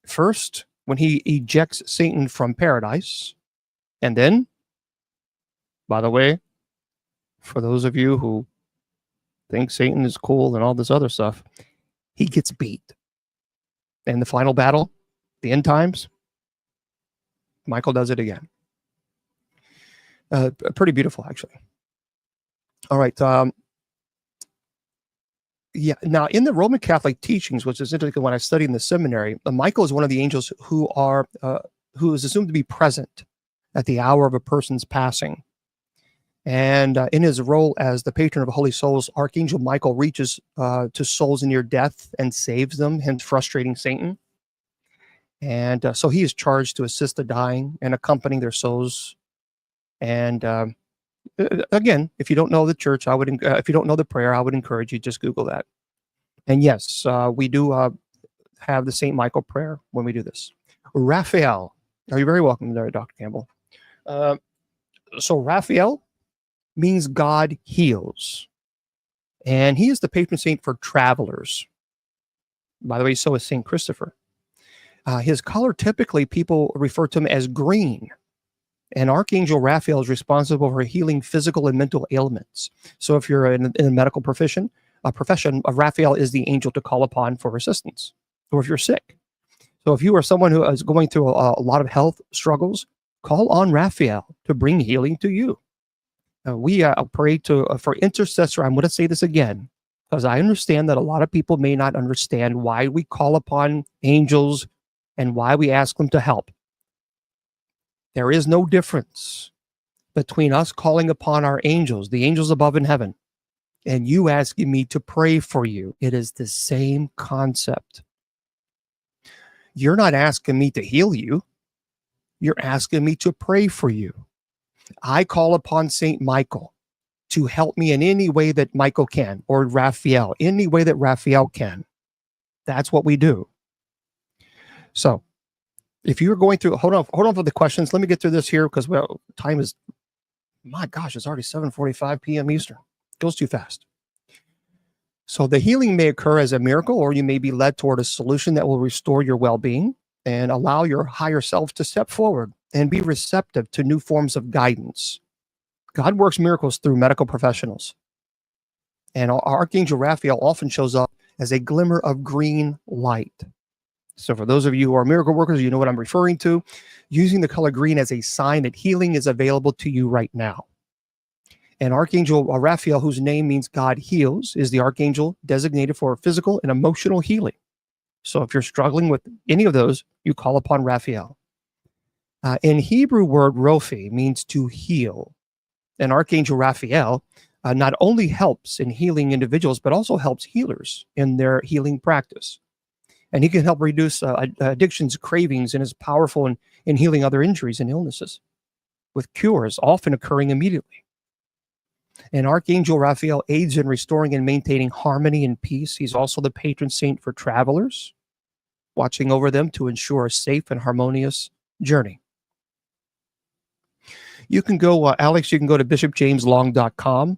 First, when he ejects Satan from paradise. And then, by the way, for those of you who think Satan is cool and all this other stuff, he gets beat. In the final battle, the end times, Michael does it again. Pretty beautiful, actually. All right. Now, in the Roman Catholic teachings, which is interesting, when I studied in the seminary, Michael is one of the angels who is assumed to be present at the hour of a person's passing. And in his role as the patron of holy souls, Archangel Michael reaches to souls near death and saves them, hence frustrating Satan. And so he is charged to assist the dying and accompany their souls. And again, if you don't know the church, if you don't know the prayer, I would encourage you just Google that. And yes, we do have the St. Michael prayer when we do this. Raphael, you're very welcome there, Dr. Campbell. So Raphael means God heals, and he is the patron saint for travelers. By the way, so is Saint Christopher. His color, typically people refer to him as green. And Archangel Raphael is responsible for healing physical and mental ailments. So if you're in a medical profession, Raphael is the angel to call upon for assistance, or if you're sick. So if you are someone who is going through a lot of health struggles, call on Raphael to bring healing to you. We pray for intercessor. I'm going to say this again, because I understand that a lot of people may not understand why we call upon angels and why we ask them to help. There is no difference between us calling upon our angels, the angels above in heaven, and you asking me to pray for you. It is the same concept. You're not asking me to heal you. You're asking me to pray for you. I call upon St. Michael to help me in any way that Michael can, or Raphael, any way that Raphael can. That's what we do. So, if you're going through, hold on for the questions. Let me get through this here, because time is, my gosh, it's already 7:45 p.m. Eastern. Goes too fast. So the healing may occur as a miracle, or you may be led toward a solution that will restore your well-being and allow your higher self to step forward and be receptive to new forms of guidance. God works miracles through medical professionals. And Archangel Raphael often shows up as a glimmer of green light. So for those of you who are miracle workers, you know what I'm referring to, using the color green as a sign that healing is available to you right now. And Archangel Raphael, whose name means God heals, is the archangel designated for physical and emotional healing. So if you're struggling with any of those, you call upon Raphael. In Hebrew, word Rophi means to heal. And Archangel Raphael not only helps in healing individuals, but also helps healers in their healing practice. And he can help reduce addictions, cravings, and is powerful in healing other injuries and illnesses, with cures often occurring immediately. And Archangel Raphael aids in restoring and maintaining harmony and peace. He's also the patron saint for travelers, watching over them to ensure a safe and harmonious journey. You can go, Alex, you can go to bishopjameslong.com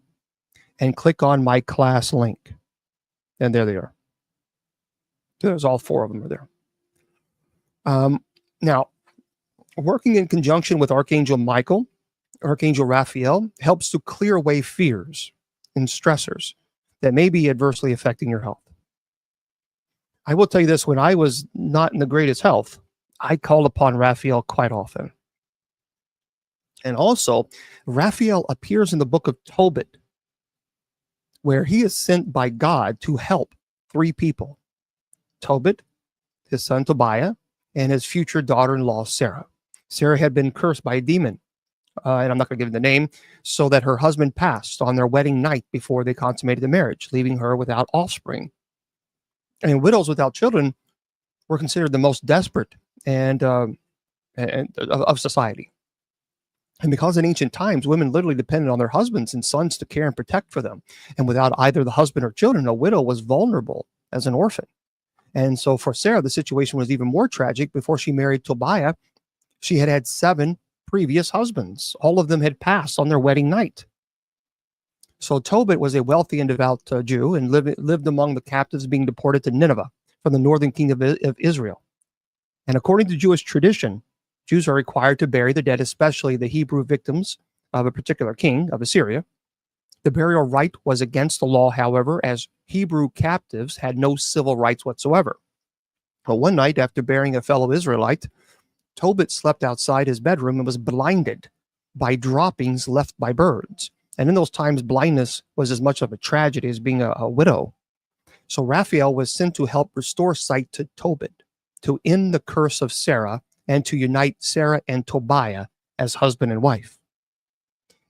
and click on my class link. And there they are. There's all four of them are there. Now, working in conjunction with Archangel Michael, Archangel Raphael helps to clear away fears and stressors that may be adversely affecting your health. I will tell you this, when I was not in the greatest health, I called upon Raphael quite often. And also, Raphael appears in the book of Tobit, where he is sent by God to help three people: Tobit, his son Tobiah, and his future daughter-in-law, Sarah. Sarah had been cursed by a demon, and I'm not going to give the name, so that her husband passed on their wedding night before they consummated the marriage, leaving her without offspring. And widows without children were considered the most desperate and of society. And because in ancient times, women literally depended on their husbands and sons to care and protect for them. And without either the husband or children, a widow was vulnerable as an orphan. And so for Sarah, the situation was even more tragic. Before she married Tobiah, she had had 7 previous husbands. All of them had passed on their wedding night. So Tobit was a wealthy and devout Jew and lived among the captives being deported to Nineveh from the northern kingdom of Israel. And according to Jewish tradition, Jews are required to bury the dead, especially the Hebrew victims of a particular king of Assyria. The burial rite was against the law, however, as Hebrew captives had no civil rights whatsoever. But one night, after burying a fellow Israelite, Tobit slept outside his bedroom and was blinded by droppings left by birds. And in those times, blindness was as much of a tragedy as being a widow. So Raphael was sent to help restore sight to Tobit, to end the curse of Sarah, and to unite Sarah and Tobiah as husband and wife.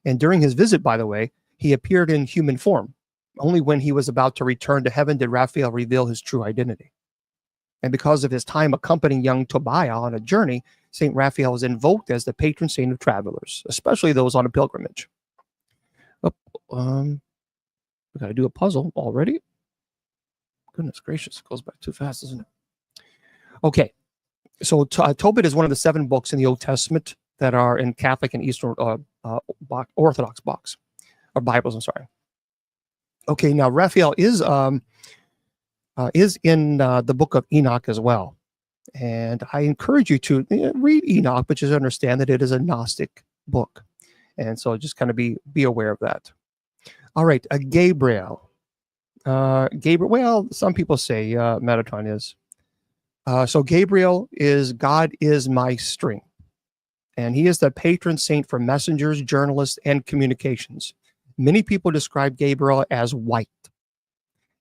And during his visit, by the way, he appeared in human form. Only when he was about to return to heaven did Raphael reveal his true identity. And because of his time accompanying young Tobiah on a journey, St. Raphael was invoked as the patron saint of travelers, especially those on a pilgrimage. We got to do a puzzle already. Goodness gracious, it goes back too fast, doesn't it? Okay. So Tobit is one of the 7 books in the Old Testament that are in Catholic and Eastern Orthodox box, or Bibles, I'm sorry. Okay, now Raphael is in the book of Enoch as well. And I encourage you to read Enoch, but just understand that it is a Gnostic book. And so just kind of be aware of that. All right, Gabriel. Gabriel, well, some people say Metatron is. So Gabriel is God is my strength. And he is the patron saint for messengers, journalists, and communications. Many people describe Gabriel as white.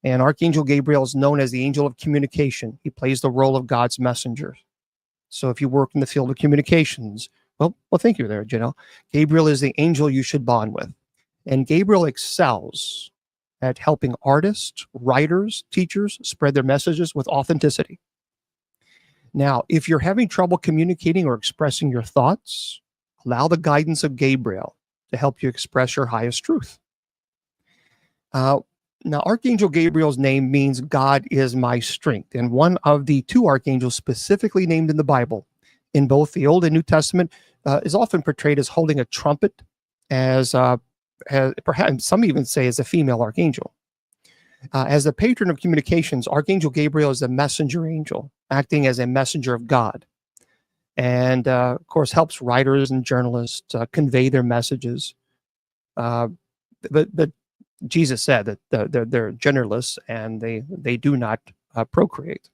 And Archangel Gabriel is known as the angel of communication. He plays the role of God's messenger. So if you work in the field of communications, well, thank you there, Janelle. Gabriel is the angel you should bond with. And Gabriel excels at helping artists, writers, teachers spread their messages with authenticity. Now, if you're having trouble communicating or expressing your thoughts, allow the guidance of Gabriel to help you express your highest truth. Now, Archangel Gabriel's name means God is my strength. And one of the 2 archangels specifically named in the Bible, in both the Old and New Testament, is often portrayed as holding a trumpet, as perhaps some even say as a female archangel. As the patron of communications, Archangel Gabriel is the messenger angel, acting as a messenger of God. And of course, helps writers and journalists convey their messages. Uh, but Jesus said that they're genderless and they do not procreate,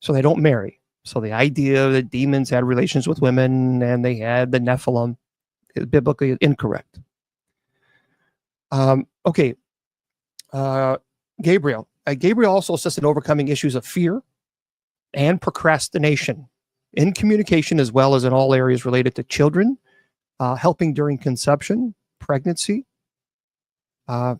so they don't marry. So the idea that demons had relations with women and they had the Nephilim is biblically incorrect. Okay, Gabriel. Gabriel also assists in overcoming issues of fear and procrastination in communication, as well as in all areas related to children, helping during conception, pregnancy, and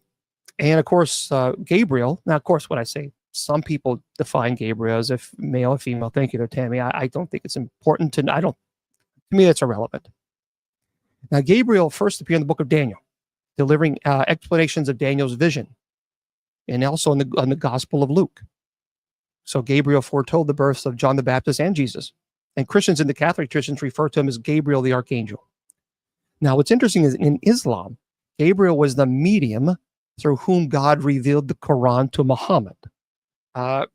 of course, Gabriel. Now, of course, what I say, some people define Gabriel as if male or female. Thank you there, Tammy. I don't think it's important to. To me, it's irrelevant. Now, Gabriel first appeared in the book of Daniel, delivering explanations of Daniel's vision, and also in the Gospel of Luke. So Gabriel foretold the births of John the Baptist and Jesus. And Christians in the Catholic traditions refer to him as Gabriel the Archangel. Now, what's interesting is in Islam, Gabriel was the medium through whom God revealed the Quran to Muhammad, and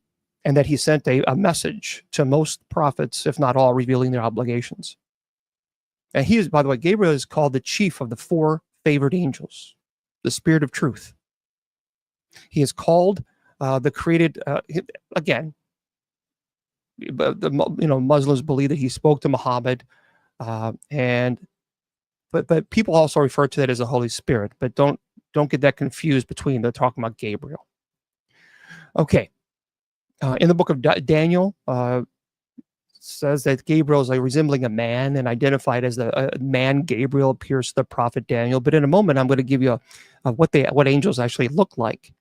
that he sent a message to most prophets, if not all, revealing their obligations. And he is, by the way, Gabriel is called the chief of the four favored angels, the spirit of truth. He is called the created, again, Muslims believe that he spoke to Muhammad, but people also refer to that as the Holy Spirit. But don't get that confused between they're talking about Gabriel. Okay, in the book of Daniel, says that Gabriel is resembling a man and identified as the man Gabriel appears to the prophet Daniel. But in a moment, I'm going to give you what angels actually look like,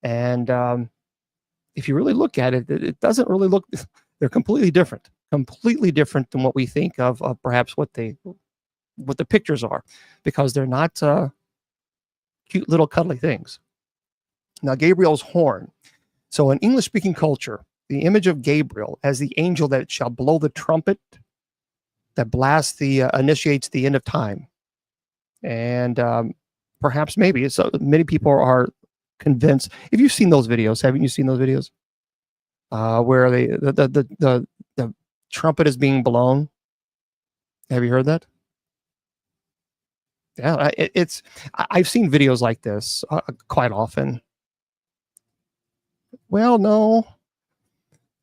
and if you really look at it, it doesn't really look. They're completely different than what we think of perhaps what the pictures are, because they're not cute little cuddly things. Now, Gabriel's horn. So in English-speaking culture, the image of Gabriel as the angel that shall blow the trumpet that initiates the end of time. And perhaps maybe so many people are convinced. If you've seen those videos, haven't you seen those videos? Where the trumpet is being blown. Have you heard that? Yeah, I've seen videos like this quite often. Well, no.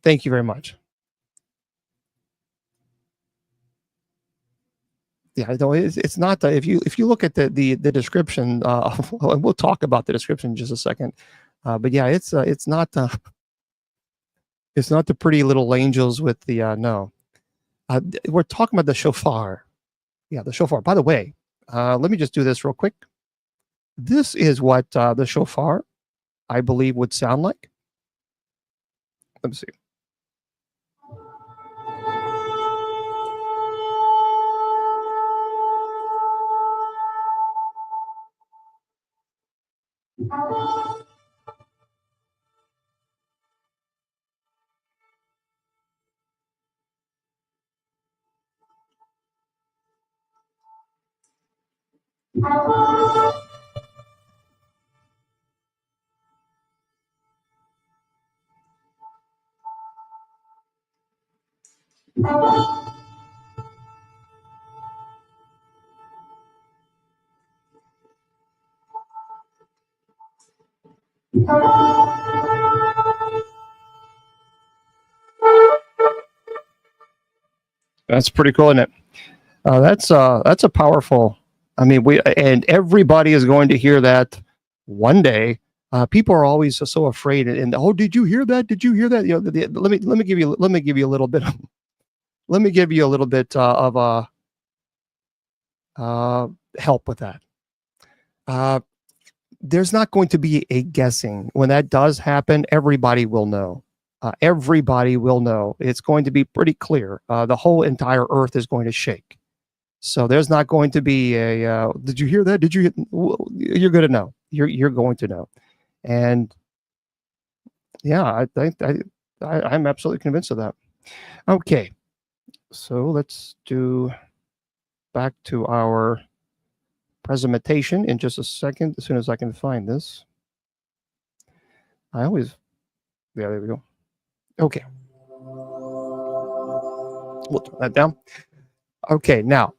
Thank you very much. Yeah, no, it's not. If you look at the description, we'll talk about the description in just a second. But yeah, it's not. It's not the pretty little angels with the no. We're talking about the shofar. Yeah, the shofar. By the way, let me just do this real quick. This is what the shofar, I believe, would sound like. Let me see. That's pretty cool, isn't it? That's a powerful. I mean, and everybody is going to hear that one day. People are always so afraid. And oh, did you hear that? Did you hear that? You know, let me give you a little bit. Let me give you a little bit of help with that. There's not going to be a guessing. When that does happen, everybody will know. Everybody will know. It's going to be pretty clear. The whole entire earth is going to shake. So there's not going to be a. Did you hear that? Did you? You're going to know. You're going to know. And yeah, I think I'm absolutely convinced of that. Okay, so let's do back to our presentation in just a second, as soon as I can find this. I always, yeah, there we go. Okay. We'll turn that down. Okay, now,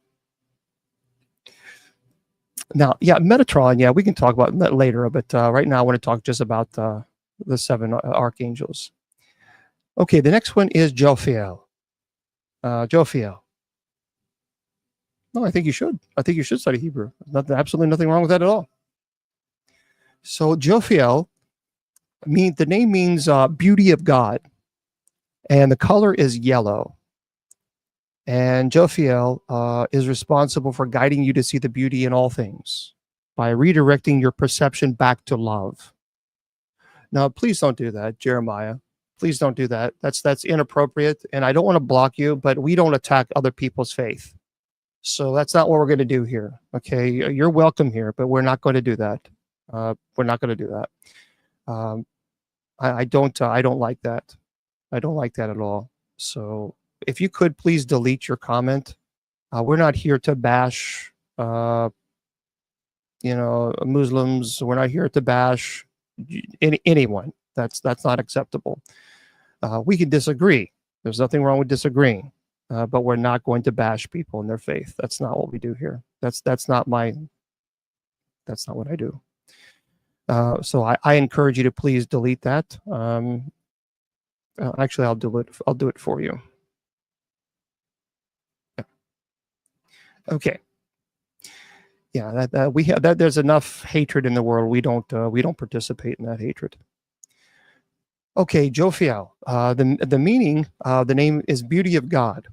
yeah, Metatron, yeah, we can talk about that later, but right now I want to talk just about the seven archangels. Okay, the next one is Jophiel. Jophiel. No, I think you should. I think you should study Hebrew. Absolutely nothing wrong with that at all. So Jophiel, the name means beauty of God, and the color is yellow. And Jophiel is responsible for guiding you to see the beauty in all things by redirecting your perception back to love. Now, please don't do that, Jeremiah. Please don't do that. That's inappropriate, and I don't want to block you, but we don't attack other people's faith. So that's not what we're going to do here. Okay, you're welcome here, but we're not going to do that. We're not going to do that. I don't like that. I don't like that at all. So if you could please delete your comment. We're not here to bash, Muslims. We're not here to bash anyone. That's not acceptable. We can disagree. There's nothing wrong with disagreeing, but we're not going to bash people in their faith. That's not what we do here. That's not what I do. So I encourage you to please delete that. Actually, I'll do it for you. Okay. Yeah, we have that. There's enough hatred in the world. We don't participate in that hatred. Okay, Jophiel. The meaning, the name is beauty of God,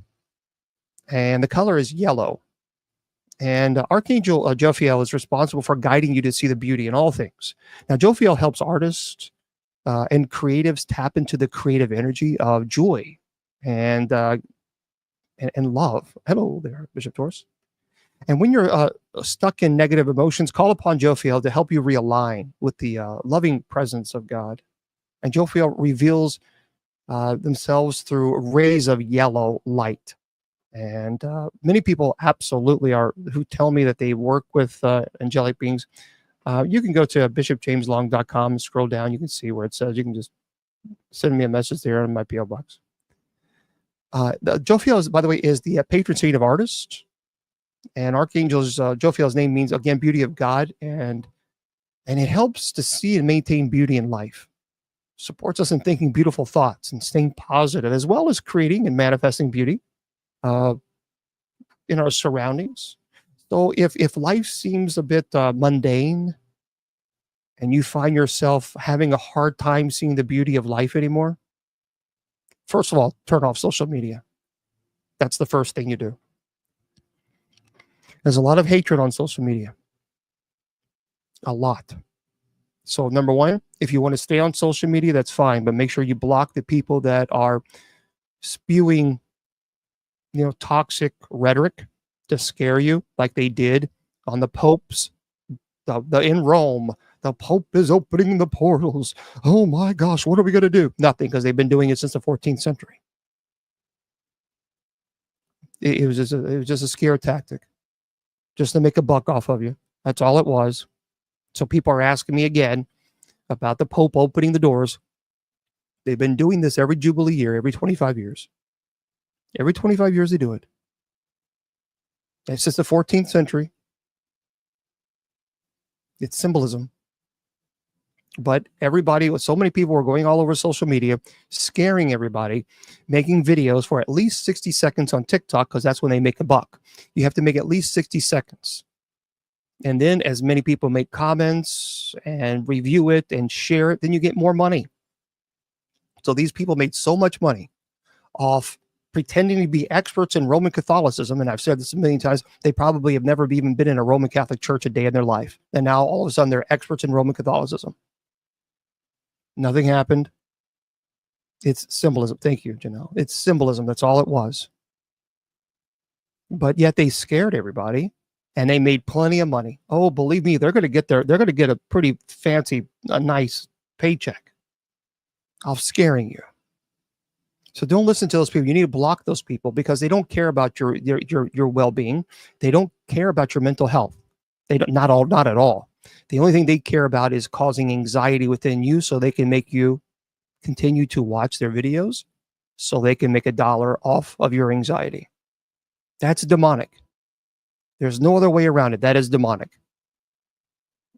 and the color is yellow. And Archangel Jophiel is responsible for guiding you to see the beauty in all things. Now, Jophiel helps artists and creatives tap into the creative energy of joy and love. Hello there, Bishop Torres. And when you're stuck in negative emotions, call upon Jophiel to help you realign with the loving presence of God. And Jophiel reveals themselves through rays of yellow light. And many people absolutely who tell me that they work with angelic beings. You can go to bishopjameslong.com and scroll down. You can see where it says. You can just send me a message there in my PO box. Jophiel, by the way, is the patron saint of artists. And Archangels, Jophiel's name means, again, beauty of God. And it helps to see and maintain beauty in life. Supports us in thinking beautiful thoughts and staying positive, as well as creating and manifesting beauty in our surroundings. So if life seems a bit mundane and you find yourself having a hard time seeing the beauty of life anymore, first of all, turn off social media. That's the first thing you do. There's a lot of hatred on social media. A lot. So number one, if you want to stay on social media, that's fine, but make sure you block the people that are spewing, toxic rhetoric to scare you, like they did on the popes. In Rome, the Pope is opening the portals. Oh my gosh, what are we going to do? Nothing, because they've been doing it since the 14th century. It was just a scare tactic, just to make a buck off of you. That's all it was. So people are asking me again about the Pope opening the doors. They've been doing this every Jubilee year, every 25 years. Every 25 years they do it. And since the 14th century. It's symbolism. But so many people were going all over social media, scaring everybody, making videos for at least 60 seconds on TikTok, because that's when they make a buck. You have to make at least 60 seconds. And then as many people make comments and review it and share it, then you get more money. So these people made so much money off pretending to be experts in Roman Catholicism. And I've said this a million times, they probably have never even been in a Roman Catholic church a day in their life. And now all of a sudden they're experts in Roman Catholicism. Nothing happened. It's symbolism. Thank you, Janelle. It's symbolism. That's all it was. But yet they scared everybody. And they made plenty of money. Oh, believe me, they're going to get a pretty fancy, nice paycheck off scaring you. So don't listen to those people. You need to block those people because they don't care about your well-being. They don't care about your mental health. They don't, not at all. The only thing they care about is causing anxiety within you so they can make you continue to watch their videos so they can make $1 off of your anxiety. That's demonic. There's no other way around it. That is demonic.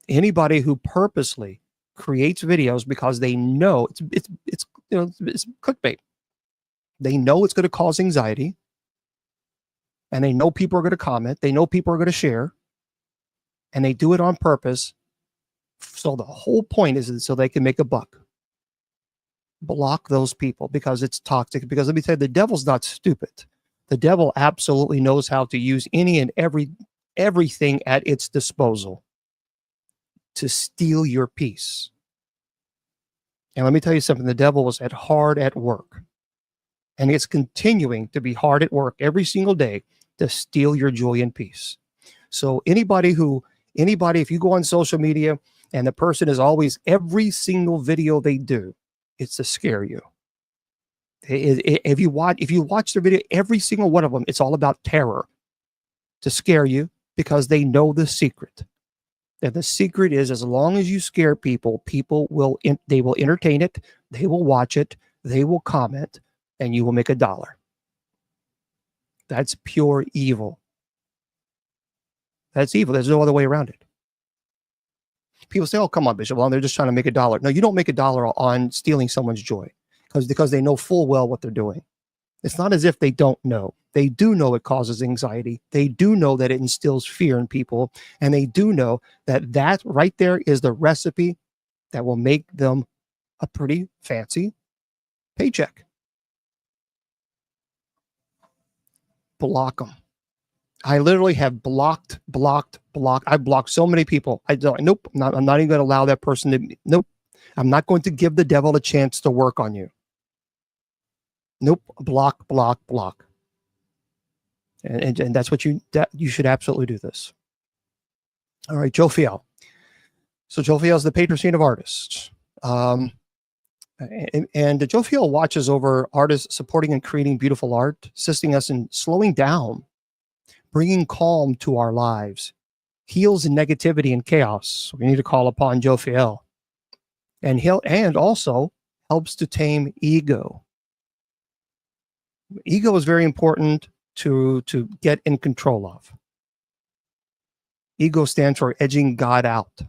Anybody who purposely creates videos because they know it's clickbait. They know it's going to cause anxiety, and they know people are going to comment. They know people are going to share, and they do it on purpose. So the whole point is so they can make a buck. Block those people because it's toxic. Because let me tell you, the devil's not stupid. The devil absolutely knows how to use any and everything at its disposal to steal your peace. And let me tell you something, the devil was hard at work. And it's continuing to be hard at work every single day to steal your joy and peace. So anybody, if you go on social media and the person is always, every single video they do, it's to scare you. If you watch their video, every single one of them, it's all about terror, to scare you, because they know the secret. And the secret is, as long as you scare people, they will entertain it, they will watch it, they will comment, and you will make $1. That's pure evil. That's evil. There's no other way around it. People say, "Oh, come on, Bishop. Well, they're just trying to make $1." No, you don't make $1 on stealing someone's joy, because they know full well what they're doing. It's not as if they don't know. They do know it causes anxiety. They do know that it instills fear in people. And they do know that right there is the recipe that will make them a pretty fancy paycheck. Block them. I literally have blocked. I've blocked so many people. Nope, I'm not even going to allow that person to, nope. I'm not going to give the devil a chance to work on you. Nope, block. And that's what you should absolutely do this. All right, Jophiel. So Jophiel is the patron saint of artists. And Jophiel watches over artists supporting and creating beautiful art, assisting us in slowing down, bringing calm to our lives, heals negativity and chaos. We need to call upon Jophiel. And also helps to tame ego. Ego is very important to get in control of. Ego stands for edging God out.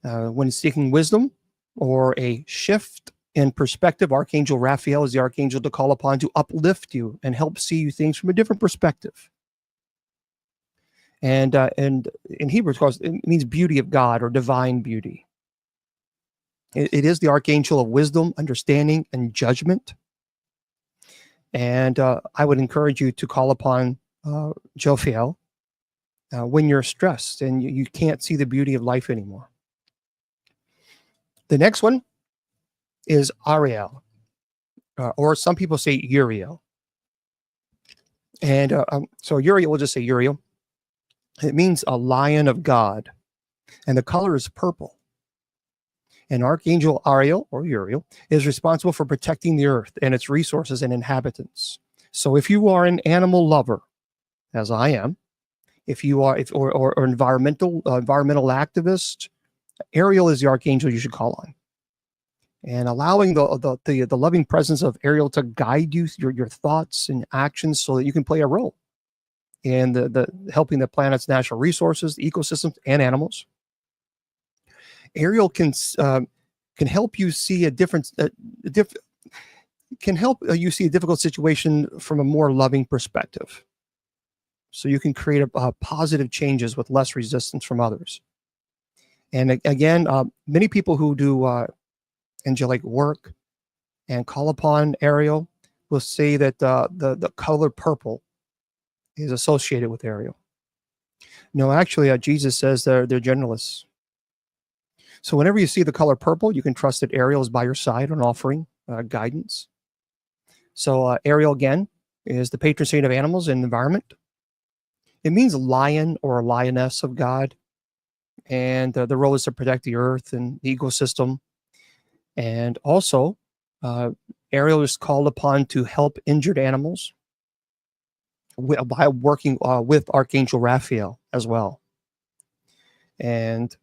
When seeking wisdom or a shift in perspective, Archangel Raphael is the archangel to call upon to uplift you and help see you things from a different perspective. And in Hebrew, of course, it means beauty of God or divine beauty. It is the archangel of wisdom, understanding, and judgment. And I would encourage you to call upon Jophiel when you're stressed and you can't see the beauty of life anymore. The next one is Ariel, or some people say Uriel. And so Uriel, we'll just say Uriel. It means a lion of God, and the color is purple. And Archangel Ariel, or Uriel, is responsible for protecting the earth and its resources and inhabitants. So if you are an animal lover, as I am, if you are, or environmental activist, Ariel is the archangel you should call on. And allowing the loving presence of Ariel to guide you through your thoughts and actions so that you can play a role in the helping the planet's natural resources, the ecosystems, and animals. Ariel can help you see a different, can help you see a difficult situation from a more loving perspective. So you can create positive changes with less resistance from others. And again, many people who do angelic work and call upon Ariel will say that the color purple is associated with Ariel. No, actually, Jesus says they're generalists. So whenever you see the color purple, you can trust that Ariel is by your side on offering guidance. So Ariel, again, is the patron saint of animals and environment. It means lion or lioness of God. And the role is to protect the earth and the ecosystem. And also, Ariel is called upon to help injured animals by working with Archangel Raphael as well. And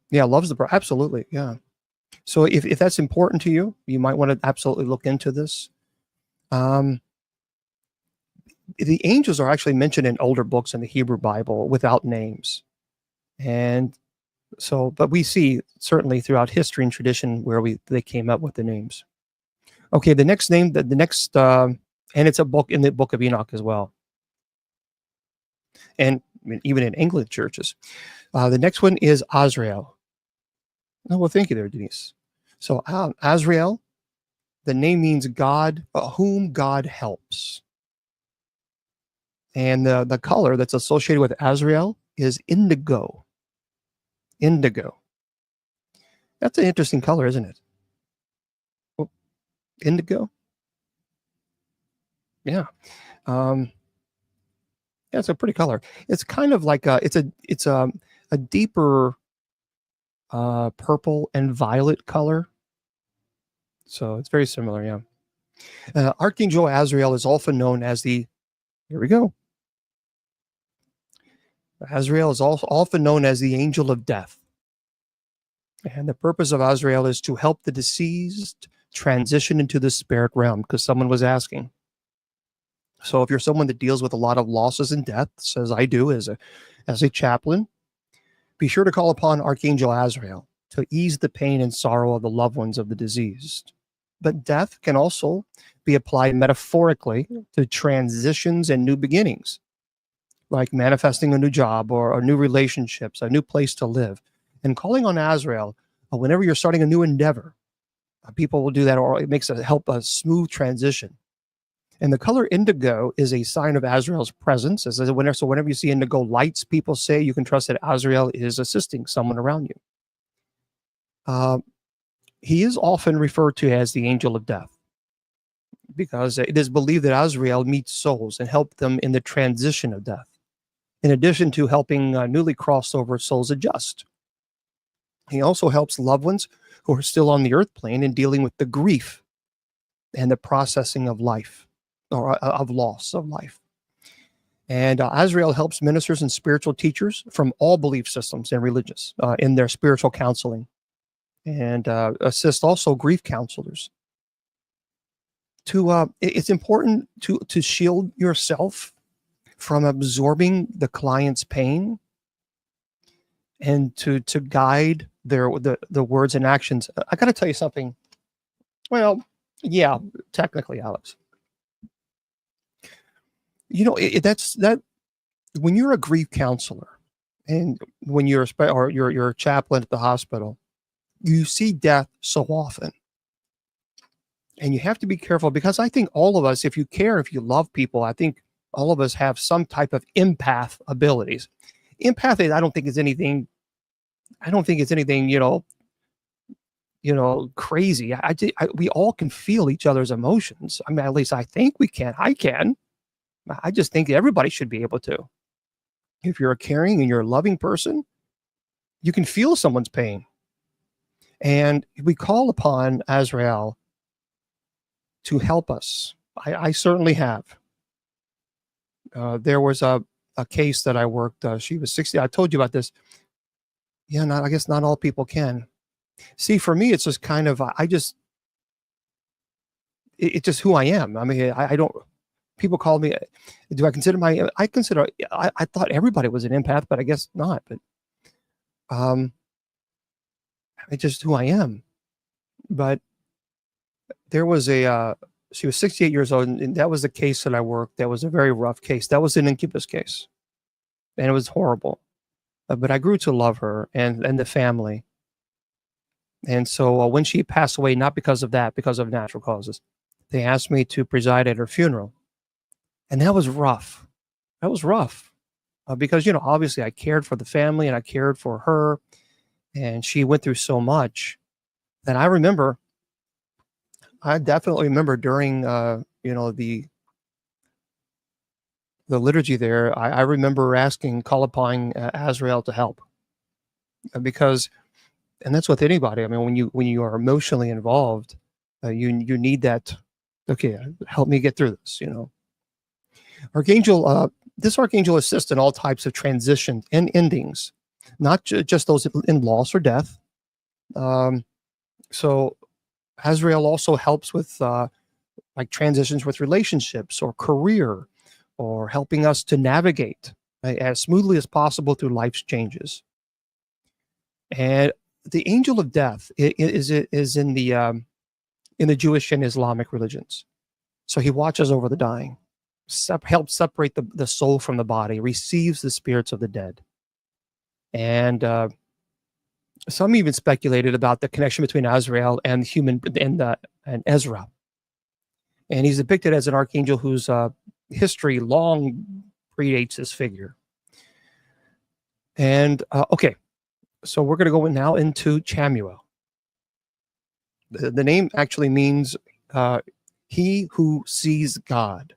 yeah, loves the bride. Absolutely. Yeah. So if that's important to you, you might want to absolutely look into this. Um, the angels are actually mentioned in older books in the Hebrew Bible without names. And so, but we see certainly throughout history and tradition where they came up with the names. Okay, the next name, the next, and it's a book in the Book of Enoch as well, and I mean, even in Anglican churches. The next one is Azrael. Oh, well, thank you there, Denise. So Azrael, the name means God, whom God helps, and the color that's associated with Azrael is indigo. Indigo. That's an interesting color, isn't it? Oh, indigo. Yeah. Um, yeah, it's a pretty color. It's kind of like a deeper purple and violet color. So it's very similar. Yeah. Archangel Azrael is often known as the. Here we go. Azrael is also often known as the angel of death. And the purpose of Azrael is to help the deceased transition into the spirit realm, because someone was asking. So if you're someone that deals with a lot of losses and deaths, as I do as a chaplain, be sure to call upon Archangel Azrael to ease the pain and sorrow of the loved ones of the deceased. But death can also be applied metaphorically to transitions and new beginnings, like manifesting a new job or new relationships, a new place to live. And calling on Azrael whenever you're starting a new endeavor, people will do that, or it makes help a smooth transition. And the color indigo is a sign of Azrael's presence. So whenever you see indigo lights, people say you can trust that Azrael is assisting someone around you. He is often referred to as the angel of death, because it is believed that Azrael meets souls and helps them in the transition of death, in addition to helping newly crossed over souls adjust. He also helps loved ones who are still on the earth plane in dealing with the grief and the processing of life, or of loss of life. And Azrael helps ministers and spiritual teachers from all belief systems and religions in their spiritual counseling, and assist also grief counselors. It's important to shield yourself from absorbing the client's pain, and to guide the words and actions. I got to tell you something. Well, yeah, technically, Alex. You know, that's that when you're a grief counselor, and when you're you're a chaplain at the hospital, you see death so often, and you have to be careful, because I think all of us, if you care, if you love people, I think all of us have some type of empath abilities. Empathy, I don't think is anything. I don't think it's anything, crazy. We all can feel each other's emotions. I mean, at least I think we can. I can. I just think everybody should be able to. If you're a caring and you're a loving person, you can feel someone's pain. And we call upon Azrael to help us. I certainly have. There was a case that I worked. She was 60. I told you about this. Yeah, I guess not all people can. See, for me, it's just kind of, it's just who I am. I mean, I don't, people call me, do I consider I thought everybody was an empath, but I guess not. But it's just who I am. But there was she was 68 years old, and that was the case that I worked. That was a very rough case. That was an incubus case, and it was horrible. But I grew to love her and the family. And so when she passed away, not because of that, because of natural causes, they asked me to preside at her funeral. And that was rough. That was rough. Because, obviously I cared for the family and I cared for her. And she went through so much that I definitely remember during, the liturgy there, I remember call upon Azrael to help. Because, and that's with anybody. I mean, when you are emotionally involved, you need that. Okay, help me get through this. Archangel This archangel assists in all types of transitions and endings, not just those in loss or death. Um, so Azrael also helps with like transitions with relationships or career, or helping us to navigate as smoothly as possible through life's changes. And the angel of death is in the Jewish and Islamic religions. So he watches over the dying, helps separate the soul from the body, receives the spirits of the dead. And some even speculated about the connection between Azrael and and Ezra. And he's depicted as an archangel whose history long predates this figure. And okay, so we're going to go now into Chamuel. The name actually means he who sees God.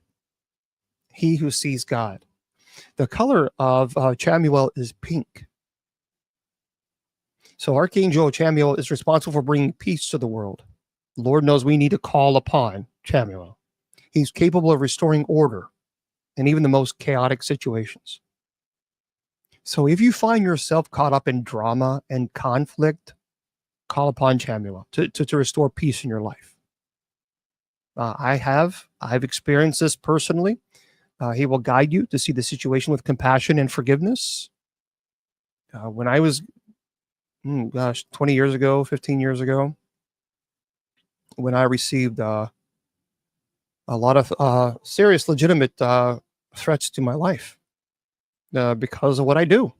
He who sees God. The color of Chamuel is pink. So Archangel Chamuel is responsible for bringing peace to the world. Lord knows we need to call upon Chamuel. He's capable of restoring order in even the most chaotic situations. So if you find yourself caught up in drama and conflict, call upon Chamuel to restore peace in your life. I've experienced this personally. He will guide you to see the situation with compassion and forgiveness. When I was, 20 years ago, 15 years ago, when I received a lot of serious, legitimate threats to my life because of what I do.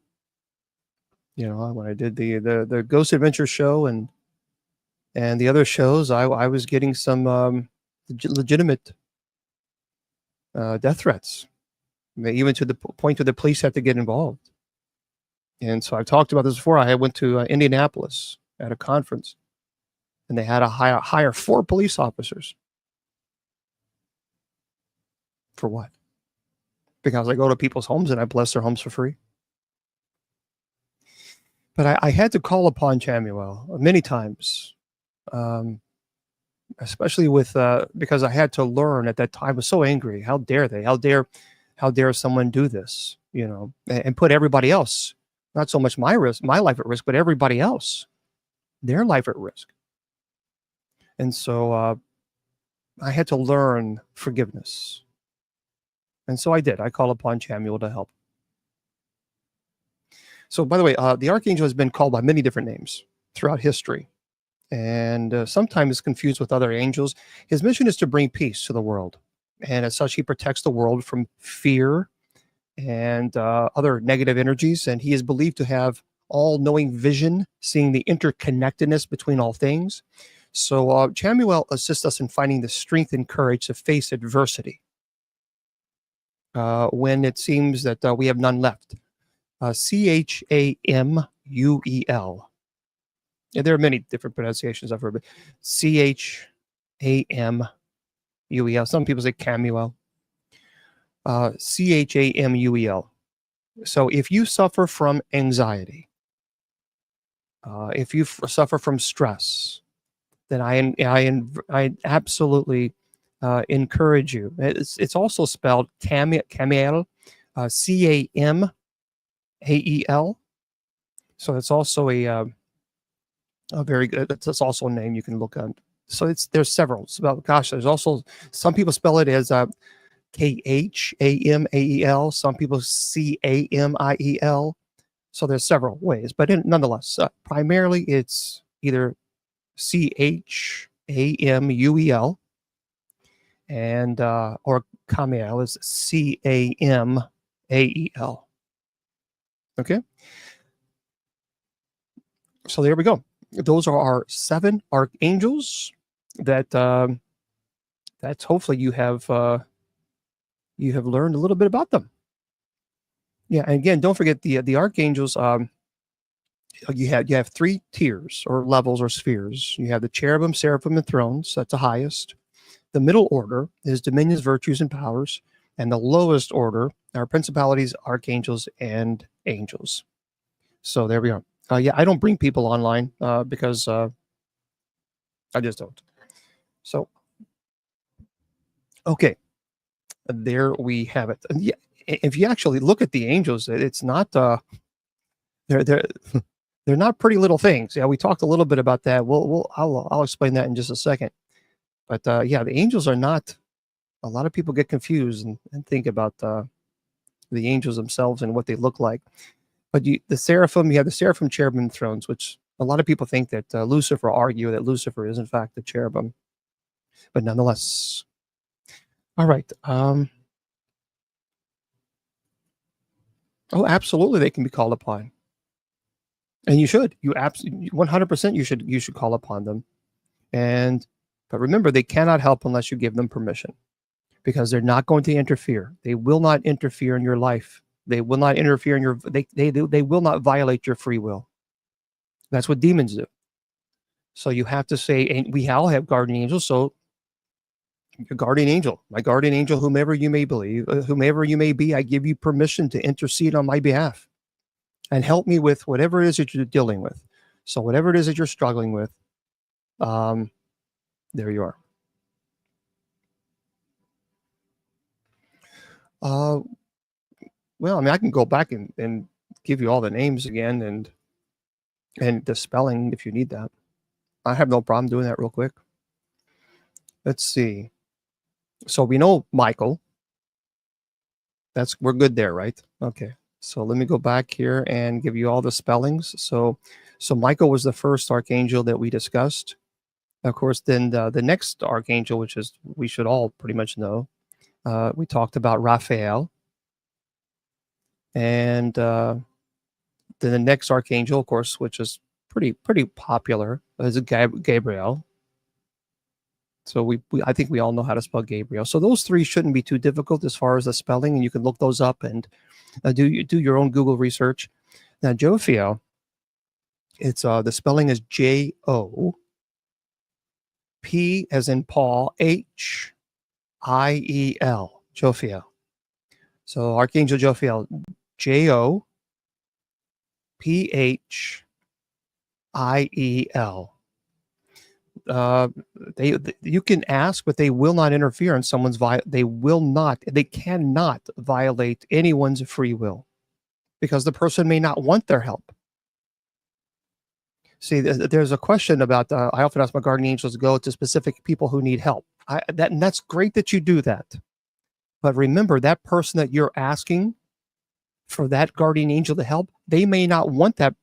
You know, when I did the Ghost Adventure show and the other shows, I was getting some legitimate death threats, even to the point where the police had to get involved. And so I've talked about this before. I went to Indianapolis at a conference, and they had to hire 4 police officers. For what? Because I go to people's homes and I bless their homes for free. But I had to call upon Chamuel many times, especially with because I had to learn at that time. I was so angry. How dare they? How dare someone do this? You know, and put everybody else, not so much my life at risk, but everybody else, their life at risk. And so I had to learn forgiveness. And so I did. I called upon Chamuel to help. So, by the way, the archangel has been called by many different names throughout history, and sometimes confused with other angels. His mission is to bring peace to the world, and as such, he protects the world from fear and other negative energies. And he is believed to have all-knowing vision, seeing the interconnectedness between all things. So, Chamuel assists us in finding the strength and courage to face adversity when it seems that we have none left. Chamuel. Yeah, there are many different pronunciations of her, but Chamuel. Some people say Camuel. Chamuel. So if you suffer from anxiety, if you suffer from stress, then I absolutely encourage you. It's also spelled Camiel, Camael. So it's also a very good. That's also a name you can look on. So there's several. There's also some people spell it as Khamael. Some people Camiel. So there's several ways, but nonetheless, primarily it's either Chamuel and or Camiel is Camael. Okay. So there we go. Those are our 7 archangels that that's hopefully you have learned a little bit about them. Yeah, and again, don't forget the archangels. You have 3 tiers or levels or spheres. You have the cherubim, seraphim, and thrones. That's the highest. The middle order is dominions, virtues, and powers, and the lowest order are principalities, archangels, and angels. So there we are. Yeah, I don't bring people online because I just don't. So, okay, there we have it. And yeah, if you actually look at the angels, it's not they're they're not pretty little things. Yeah, we talked a little bit about that. I'll explain that in just a second. But yeah, the angels are not. A lot of people get confused and think about the angels themselves and what they look like. But the seraphim, you have the seraphim, cherubim, thrones, which a lot of people think that Lucifer argue that Lucifer is in fact the cherubim, but nonetheless. All right. Oh, absolutely, they can be called upon, and you should. You absolutely 100% you should call upon them. And but remember, they cannot help unless you give them permission, because they're not going to interfere. They will not interfere in your life. They will not interfere in your. They will not violate your free will. That's what demons do. So you have to say, and we all have guardian angels. So your guardian angel, my guardian angel, whomever you may believe, whomever you may be, I give you permission to intercede on my behalf and help me with whatever it is that you're dealing with. So whatever it is that you're struggling with, there you are. Well, I mean, I can go back and give you all the names again and the spelling if you need that. I have no problem doing that real quick. Let's see. So we know Michael. We're good there, right? Okay. So let me go back here and give you all the spellings. So Michael was the first archangel that we discussed. Of course, then the next archangel, which is we should all pretty much know, we talked about Raphael. And then the next archangel, of course, which is pretty popular, is Gabriel. So I think we all know how to spell Gabriel. So those three shouldn't be too difficult as far as the spelling, and you can look those up and do your own Google research. Now, Jophiel, it's the spelling is Jopie as in Paul, Hiel, Jophiel. So Archangel Jophiel, Jophiel. You can ask, but they will not interfere in someone's they cannot violate anyone's free will, because the person may not want their help. See, there's a question about I often ask my guardian angels to go to specific people who need help. And that's great that you do that, but remember, that person that you're asking for that guardian angel to help, they may not want that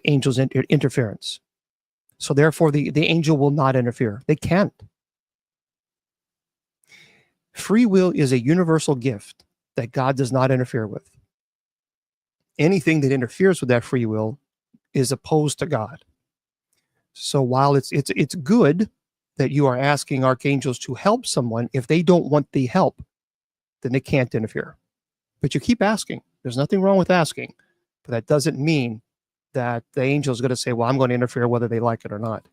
angel's interference. So therefore, the angel will not interfere. They can't. Free will is a universal gift that God does not interfere with. Anything that interferes with that free will is opposed to God. So while it's good that you are asking archangels to help someone, if they don't want the help, then they can't interfere. But you keep asking. There's nothing wrong with asking, but that doesn't mean that the angel is going to say, well, I'm going to interfere whether they like it or not.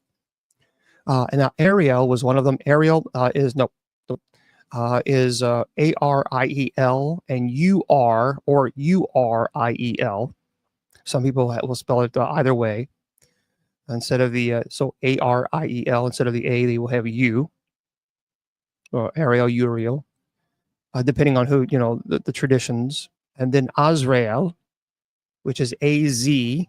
And now Ariel was one of them. Ariel is Ariel and Uriel. Some people will spell it either way. Instead of the so Ariel, instead of the A, they will have U, or Ariel, Uriel, depending on who, the traditions. And then Azrael, which is Azrael.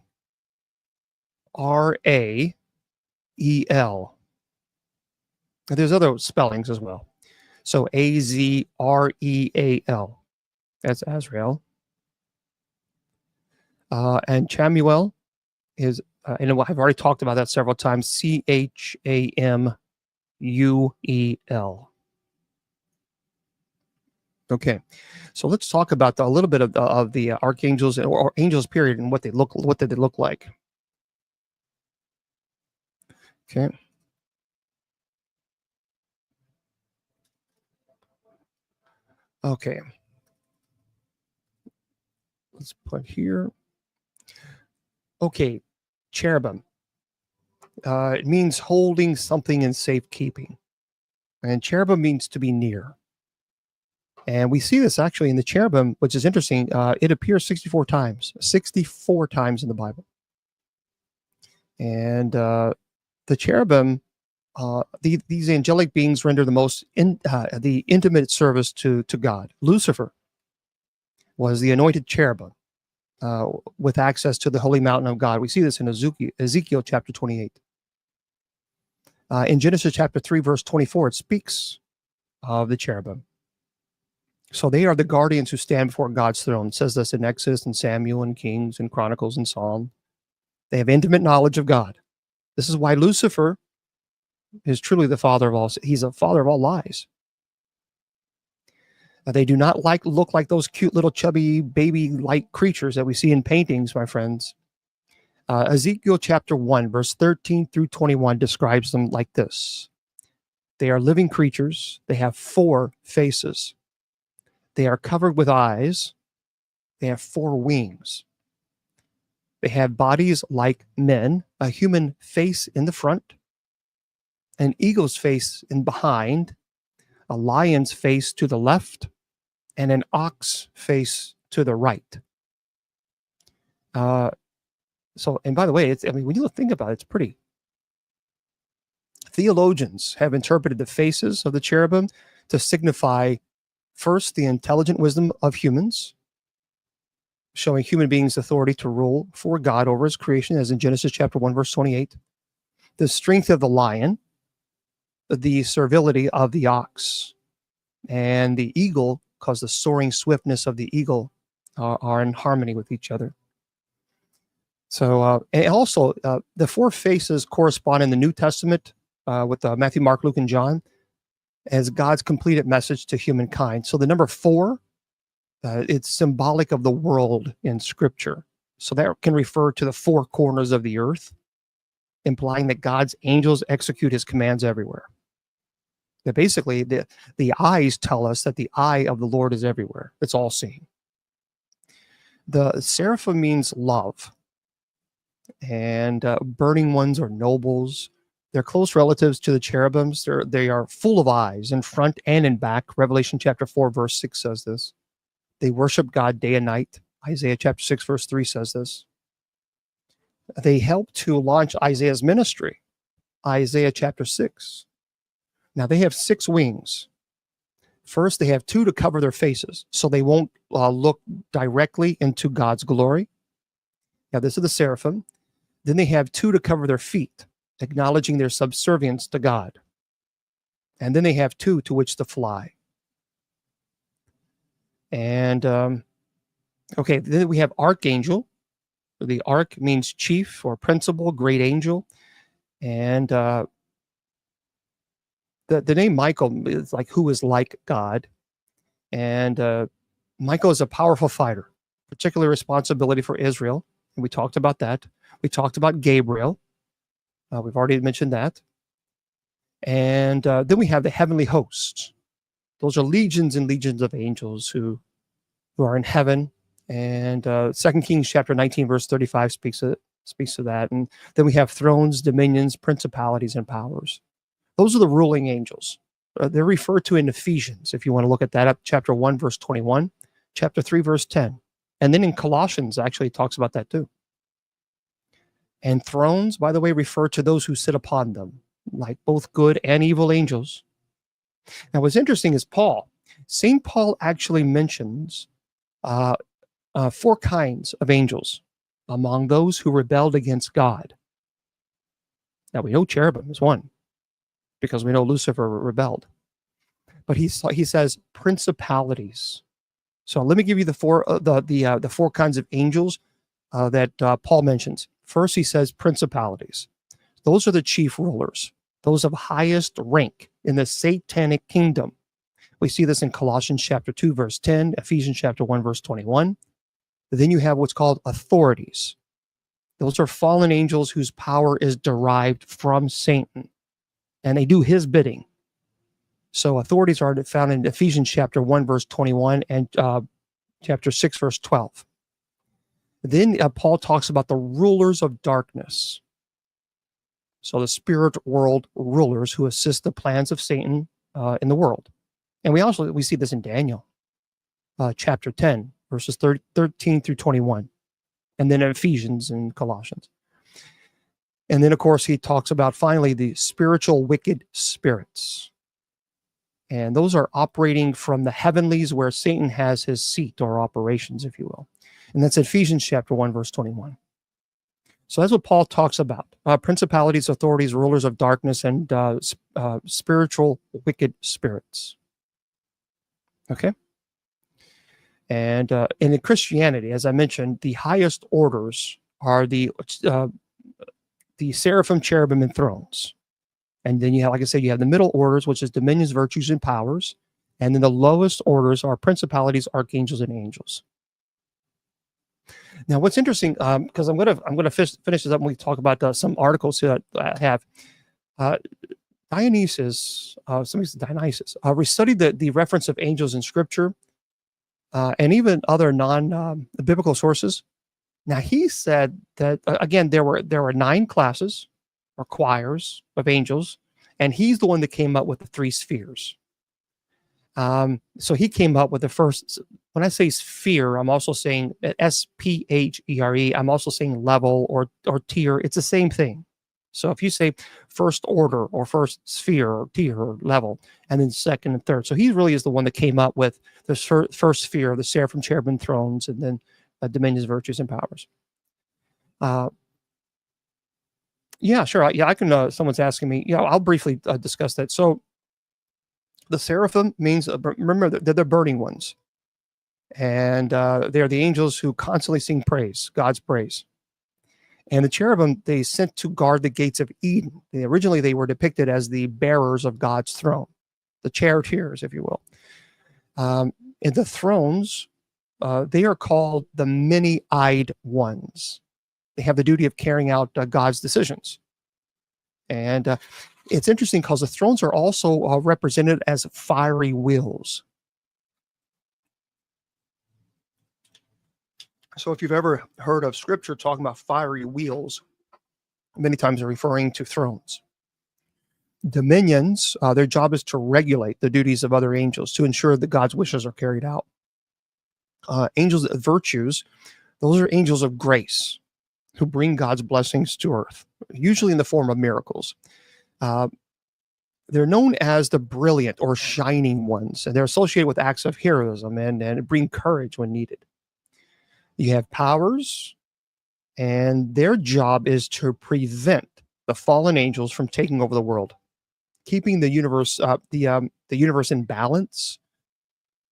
There's other spellings as well. So Azreal. That's Azrael. And Chamuel is, and I've already talked about that several times, Chamuel. Okay, so let's talk about a little bit of the archangels or angels, period, and what did they look like. Okay. Okay. Let's put here. Okay, cherubim. It means holding something in safekeeping, and cherubim means to be near. And we see this actually in the cherubim, which is interesting. It appears 64 times in the Bible. And the cherubim, these angelic beings render the most the intimate service to God. Lucifer was the anointed cherubim with access to the holy mountain of God. We see this in Ezekiel chapter 28. In Genesis chapter 3, verse 24, it speaks of the cherubim. So they are the guardians who stand before God's throne. It says this in Exodus and Samuel and Kings and Chronicles and Psalm. They have intimate knowledge of God. This is why Lucifer is truly the father of all. He's a father of all lies. They do not look like those cute little chubby baby-like creatures that we see in paintings, my friends. Ezekiel chapter 1, verse 13 through 21 describes them like this. They are living creatures. They have 4 faces. They are covered with eyes. They have 4 wings. They have bodies like men, a human face in the front, an eagle's face in behind, a lion's face to the left, and an ox face to the right. And by the way, when you think about it, it's pretty. Theologians have interpreted the faces of the cherubim to signify, first, the intelligent wisdom of humans, showing human beings authority to rule for God over his creation, as in Genesis chapter 1, verse 28. The strength of the lion, the servility of the ox, and the eagle, because the soaring swiftness of the eagle are in harmony with each other. So, and also, the 4 faces correspond in the New Testament with Matthew, Mark, Luke, and John as God's completed message to humankind. So the number 4, it's symbolic of the world in Scripture. So that can refer to the 4 corners of the earth, implying that God's angels execute his commands everywhere. That basically, the eyes tell us that the eye of the Lord is everywhere. It's all seeing. The seraphim means love. And burning ones are nobles. They're close relatives to the cherubims. They are full of eyes in front and in back. Revelation chapter 4, verse 6 says this. They worship God day and night. Isaiah chapter 6, verse 3 says this. They help to launch Isaiah's ministry. Isaiah chapter 6. Now, they have 6 wings. First, they have 2 to cover their faces, so they won't look directly into God's glory. Now, this is the seraphim. Then they have 2 to cover their feet, acknowledging their subservience to God. And then they have 2 to which to fly. And, okay, then we have Archangel. The arch means chief or principal, great angel. And the name Michael is like who is like God. And Michael is a powerful fighter, particular responsibility for Israel. And we talked about that. We talked about Gabriel. We've already mentioned that. And then we have the heavenly hosts. Those are legions and legions of angels who are in heaven. And 2 Kings chapter 19, verse 35 speaks to that. And then we have thrones, dominions, principalities, and powers. Those are the ruling angels. They're referred to in Ephesians, if you want to look at that, up chapter 1, verse 21, chapter 3, verse 10. And then in Colossians, actually talks about that too. And thrones, by the way, refer to those who sit upon them, like both good and evil angels. Now, what's interesting is Paul. St. Paul actually mentions 4 kinds of angels among those who rebelled against God. Now, we know cherubim is one, because we know Lucifer rebelled. But he says principalities. So let me give you the 4 kinds of angels that Paul mentions. First, he says principalities. Those are the chief rulers, those of highest rank in the satanic kingdom. We see this in Colossians chapter 2, verse 10, Ephesians chapter 1, verse 21. Then you have what's called authorities. Those are fallen angels whose power is derived from Satan, and they do his bidding. So authorities are found in Ephesians chapter 1, verse 21, and chapter 6, verse 12. Then Paul talks about the rulers of darkness. So the spirit world rulers who assist the plans of Satan in the world. And we see this in Daniel chapter 10, verses 13 through 21. And then in Ephesians and Colossians. And then, of course, he talks about, finally, the spiritual wicked spirits. And those are operating from the heavenlies where Satan has his seat or operations, if you will. And that's Ephesians chapter 1, verse 21. So that's what Paul talks about. Principalities, authorities, rulers of darkness, and spiritual wicked spirits. Okay? And in Christianity, as I mentioned, the highest orders are the seraphim, cherubim, and thrones. And then you have, like I said, you have the middle orders, which is dominions, virtues, and powers. And then the lowest orders are principalities, archangels, and angels. Now, what's interesting, because I'm gonna finish this up when we talk about some articles that I have. Dionysius, we studied the reference of angels in Scripture, and even other non-biblical sources. Now, he said that again there were 9 classes or choirs of angels, and he's the one that came up with the 3 spheres. So he came up with the first. When I say sphere, I'm also saying sphere. I'm also saying level or tier. It's the same thing. So if you say first order or first sphere or tier or level, and then second and third. So he really is the one that came up with the first sphere, the seraphim, cherubim, thrones, and then dominions, virtues, and powers. Yeah, sure. I can. Someone's asking me. Yeah, I'll briefly discuss that. So the seraphim means, remember, they're the burning ones. And they're the angels who constantly sing praise, God's praise. And the cherubim, they sent to guard the gates of Eden. Originally, they were depicted as the bearers of God's throne, the charioteers, if you will. And the thrones, they are called the many-eyed ones. They have the duty of carrying out God's decisions. And it's interesting because the thrones are also represented as fiery wheels. So if you've ever heard of Scripture talking about fiery wheels, many times they're referring to thrones. Dominions, their job is to regulate the duties of other angels to ensure that God's wishes are carried out. Angels, virtues, those are angels of grace who bring God's blessings to earth, usually in the form of miracles. They're known as the brilliant or shining ones, and they're associated with acts of heroism and bring courage when needed. You have powers, and their job is to prevent the fallen angels from taking over the world, keeping the universe the universe in balance.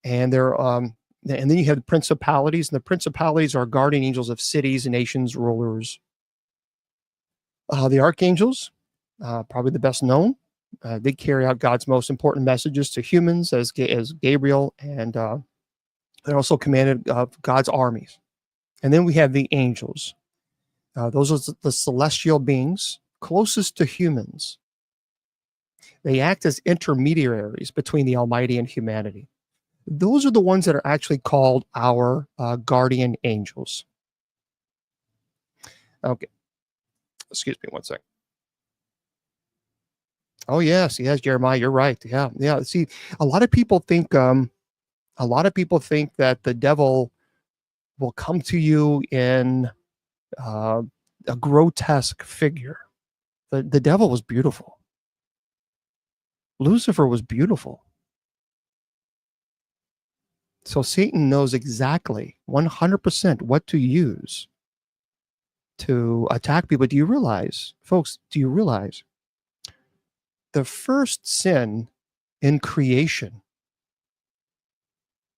And and then you have the principalities, and the principalities are guardian angels of cities, nations, rulers. The archangels, probably the best known, they carry out God's most important messages to humans as Gabriel, and they're also commanded of God's armies. And then we have the angels. Those are the celestial beings closest to humans. They act as intermediaries between the Almighty and humanity. Those are the ones that are actually called our guardian angels. Okay. Excuse me one second. Oh, yes, Jeremiah, you're right. Yeah. See, a lot of people think that the devil will come to you in a grotesque figure. The devil was beautiful. Lucifer was beautiful. So Satan knows exactly 100% what to use to attack people. Do you realize, folks, the first sin in creation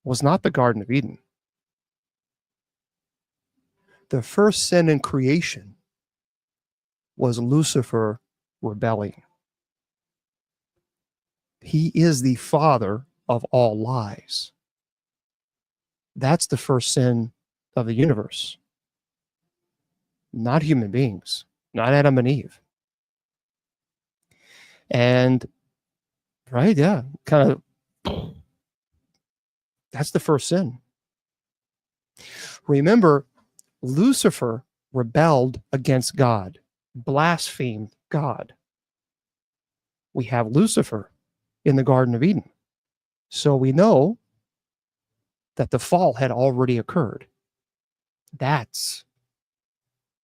was not the Garden of Eden. The first sin in creation was Lucifer rebelling. He is the father of all lies. That's the first sin of the universe. Not human beings, not Adam and Eve. And, right, yeah, kind of, that's the first sin. Remember, Lucifer rebelled against God, blasphemed God. We have Lucifer in the Garden of Eden. So we know that the fall had already occurred. That's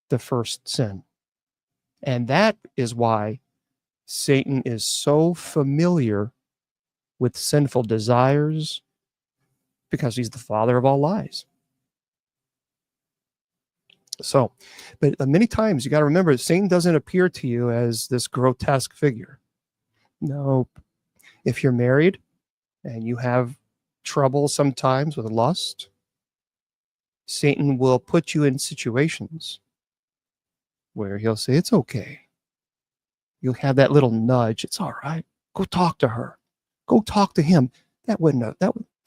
the first sin. And that is why Satan is so familiar with sinful desires, because he's the father of all lies. So, but many times you got to remember, Satan doesn't appear to you as this grotesque figure. No, if you're married and you have trouble sometimes with lust, Satan will put you in situations where he'll say, it's okay. You'll have that little nudge. It's all right. Go talk to her. Go talk to him. There's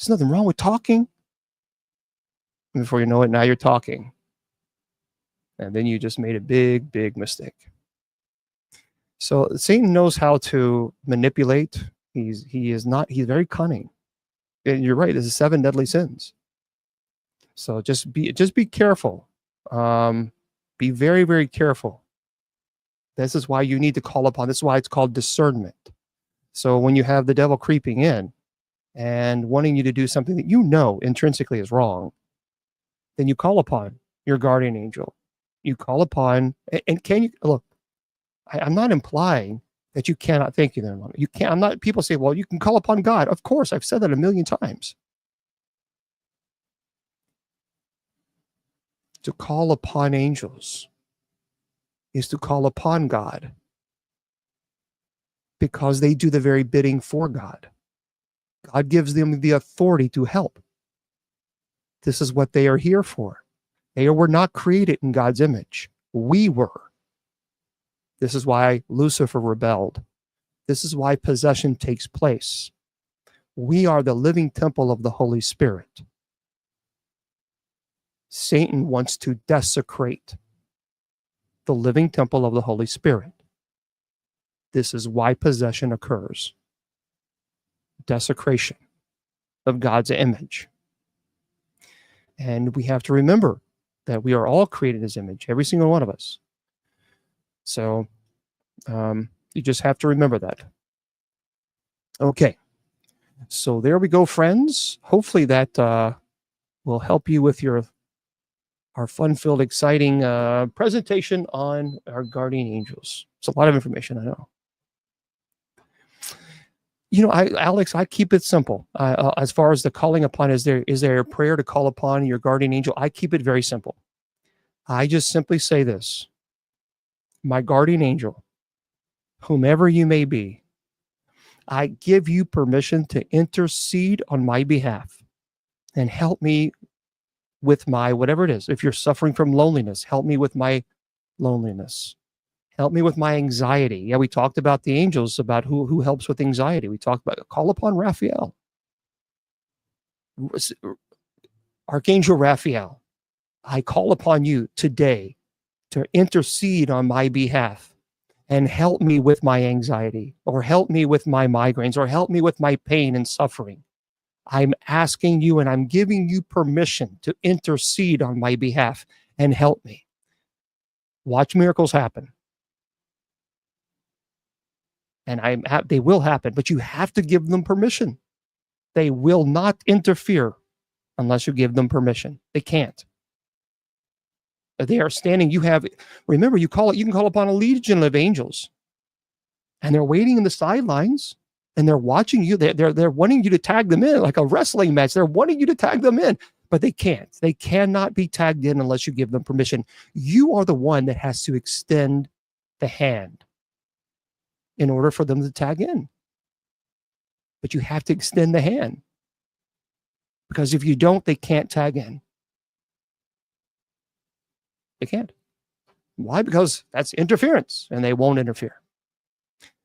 nothing wrong with talking. And before you know it, now you're talking. And then you just made a big, big mistake. So Satan knows how to manipulate. He's very cunning. And you're right, this is 7 deadly sins. So just be careful. Be very, very careful. This is why you need to call upon. This is why it's called discernment. So when you have the devil creeping in and wanting you to do something that you know intrinsically is wrong, then you call upon your guardian angel. You call upon, and can you look? I'm not implying that you cannot thank you there. You can't. I'm not. People say, well, you can call upon God. Of course, I've said that a million times. To call upon angels is to call upon God, because they do the very bidding for God. God gives them the authority to help. This is what they are here for. They were not created in God's image. We were. This is why Lucifer rebelled. This is why possession takes place. We are the living temple of the Holy Spirit. Satan wants to desecrate the living temple of the Holy Spirit. This is why possession occurs. Desecration of God's image. And we have to remember that we are all created in his image, every single one of us. So you just have to remember that. Okay. So there we go, friends. Hopefully that will help you with our fun-filled, exciting presentation on our guardian angels. It's a lot of information, I know. You know, Alex, I keep it simple. As far as the calling upon, is there a prayer to call upon your guardian angel? I keep it very simple. I just simply say this: my guardian angel, whomever you may be, I give you permission to intercede on my behalf and help me with my, whatever it is. If you're suffering from loneliness, help me with my loneliness. Help me with my anxiety. Yeah, we talked about the angels, about who helps with anxiety. We talked about call upon Raphael. Archangel Raphael, I call upon you today to intercede on my behalf and help me with my anxiety, or help me with my migraines, or help me with my pain and suffering. I'm asking you and I'm giving you permission to intercede on my behalf and help me. Watch miracles happen. And they will happen, but you have to give them permission. They will not interfere unless you give them permission. They can't. They are standing. Remember, you can call upon a legion of angels, and they're waiting in the sidelines, and they're watching you. They're wanting you to tag them in like a wrestling match. They're wanting you to tag them in, but they can't. They cannot be tagged in unless you give them permission. You are the one that has to extend the hand in order for them to tag in. But you have to extend the hand, because if you don't, they can't tag in. They can't. Why? Because that's interference, and they won't interfere.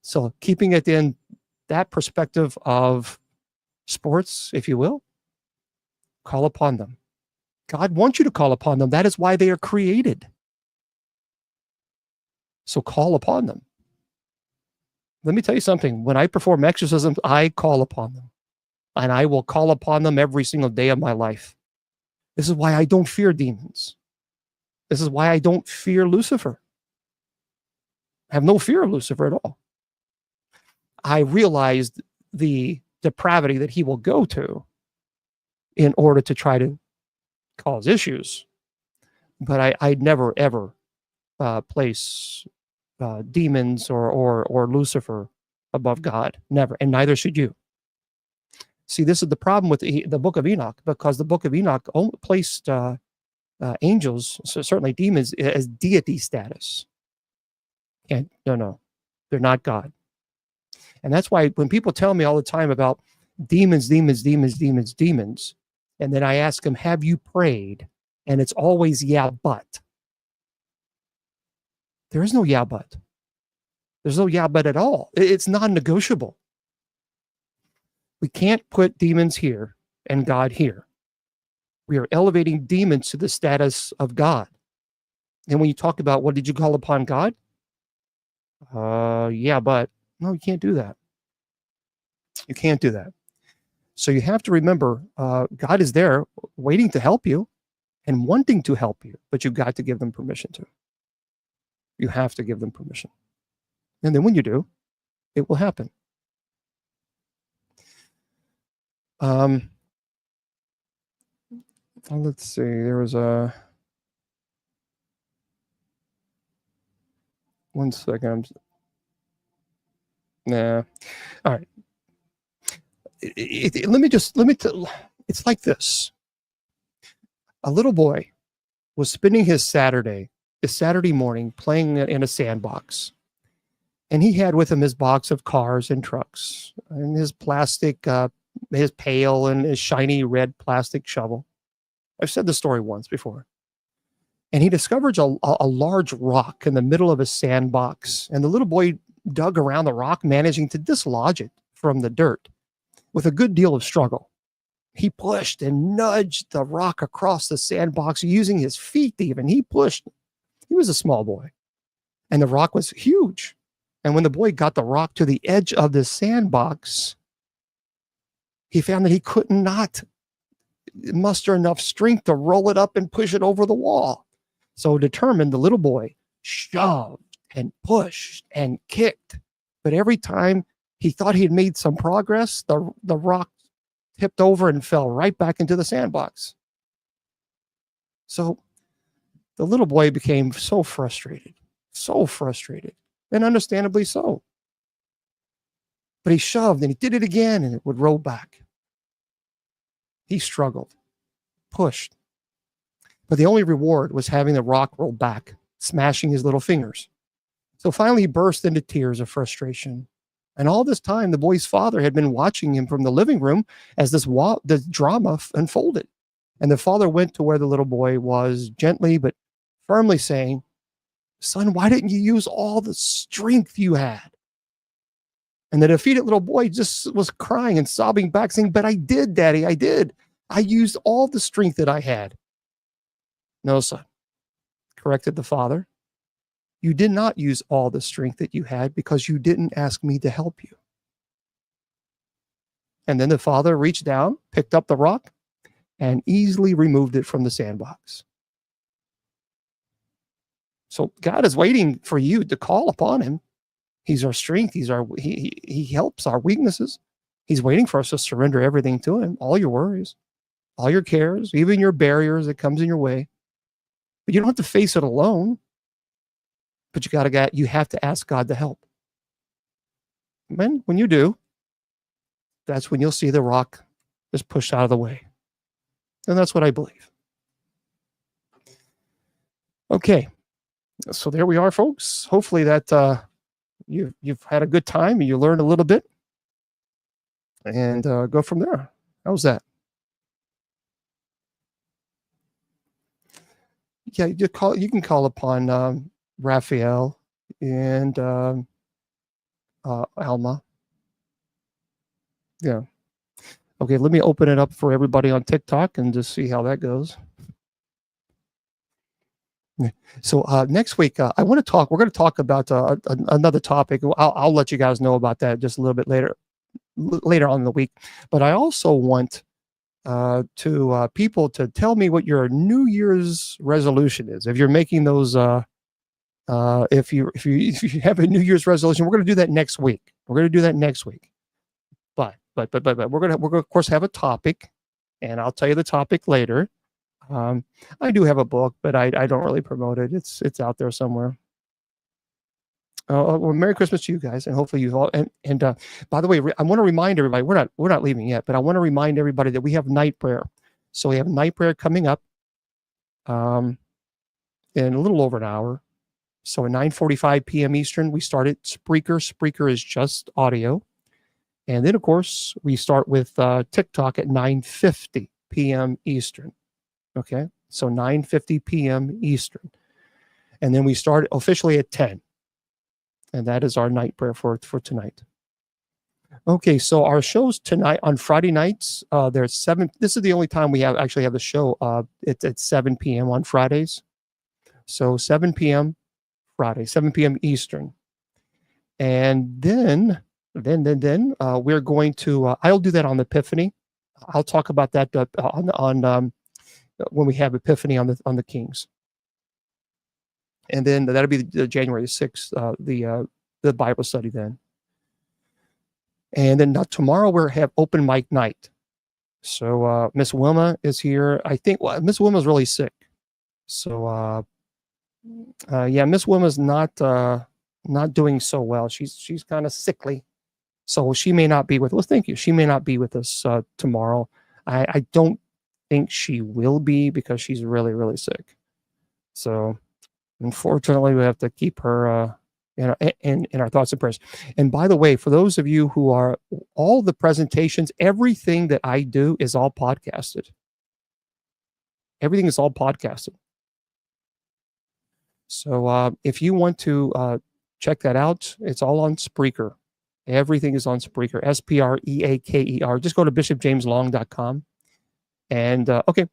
So keeping it in that perspective of sports, if you will, call upon them. God wants you to call upon them. That is why they are created. So call upon them. Let me tell you something. When I perform exorcisms, I call upon them. And I will call upon them every single day of my life. This is why I don't fear demons. This is why I don't fear Lucifer. I have no fear of Lucifer at all. I realized the depravity that he will go to in order to try to cause issues. But I'd never, ever place demons or Lucifer above God. Never. And neither should you. See, this is the problem with the book of Enoch, because the book of Enoch placed angels, so certainly demons, as deity status. And no, they're not God. And that's why when people tell me all the time about demons, demons, demons, demons, demons, and then I ask them, have you prayed? And it's always, yeah, but. There is no yeah, but. There's no yeah, but at all. It's non-negotiable. We can't put demons here and God here. We are elevating demons to the status of God. And when you talk about what did you call upon God? Yeah, but no, you can't do that. You can't do that. So you have to remember, God is there waiting to help you and wanting to help you, but you've got to give them permission to. You have to give them permission. And then when you do, it will happen. Let's see, there was a... One second. Nah. All right. It's like this. A little boy was spending his Saturday morning playing in a sandbox. And he had with him his box of cars and trucks and his plastic, his pail and his shiny red plastic shovel. I've said the story once before. And he discovers a large rock in the middle of a sandbox. And the little boy dug around the rock, managing to dislodge it from the dirt with a good deal of struggle. He pushed and nudged the rock across the sandbox using his feet even. He pushed. He was a small boy. And the rock was huge. And when the boy got the rock to the edge of the sandbox, he found that he could not muster enough strength to roll it up and push it over the wall. So determined, the little boy shoved and pushed and kicked. But every time he thought he had made some progress, the rock tipped over and fell right back into the sandbox. So the little boy became so frustrated, and understandably so. But he shoved and he did it again and it would roll back. He struggled, pushed. But the only reward was having the rock roll back, smashing his little fingers. So finally he burst into tears of frustration. And all this time, the boy's father had been watching him from the living room as this drama unfolded. And the father went to where the little boy was, gently but firmly saying, "Son, why didn't you use all the strength you had?" And the defeated little boy just was crying and sobbing back, saying, "But I did, Daddy, I did. I used all the strength that I had." "No, son," corrected the father. "You did not use all the strength that you had because you didn't ask me to help you." And then the father reached down, picked up the rock, and easily removed it from the sandbox. So God is waiting for you to call upon him. He's our strength. He helps our weaknesses. He's waiting for us to surrender everything to him, all your worries, all your cares, even your barriers that comes in your way. But you don't have to face it alone. But you have to ask God to help. And when you do, that's when you'll see the rock just pushed out of the way. And that's what I believe. Okay. So there we are, folks. Hopefully that you've had a good time and you learned a little bit, and go from there. How's that? Yeah, you can call upon Raphael and Alma. Yeah. Okay, let me open it up for everybody on TikTok and just see how that goes. So next week, we're going to talk about another topic. I'll let you guys know about that just a little bit later on in the week. But I also want to people to tell me what your New Year's resolution is. If you're making those, if you have a New Year's resolution, we're going to do that next week. But we're going to of course have a topic, and I'll tell you the topic later. I do have a book, but I don't really promote it. It's out there somewhere. Well, Merry Christmas to you guys, and hopefully you all. And by the way, I want to remind everybody we're not leaving yet, but I want to remind everybody that we have night prayer. So we have night prayer coming up, um, in a little over an hour. So at 9:45 p.m. Eastern, we start at Spreaker. Spreaker is just audio, and then of course we start with TikTok at 9:50 p.m. Eastern. Okay, so 9:50 p.m. Eastern, and then we start officially at 10. And that is our night prayer for tonight. Okay, so our shows tonight on Friday nights, there's 7. This is the only time we actually have the show. It's at 7 p.m. on Fridays. So 7 p.m. Friday, 7 p.m. Eastern. And then we're going to. I'll do that on Epiphany. I'll talk about that on when we have Epiphany on the Kings. And then that'll be January 6th, the Bible study then. And then tomorrow we'll have open mic night. So Miss Wilma is here. I think Miss Wilma's really sick. So yeah, Miss Wilma's not doing so well. She's kind of sickly. So she may not be with us. Thank you. She may not be with us tomorrow. I don't think she will be because she's really, really sick. So unfortunately, we have to keep her in our thoughts and prayers. And by the way, for those of you who are, all the presentations, everything that I do is all podcasted. Everything is all podcasted. So if you want to check that out, it's all on Spreaker. Everything is on Spreaker, Spreaker. Just go to bishopjameslong.com. And okay,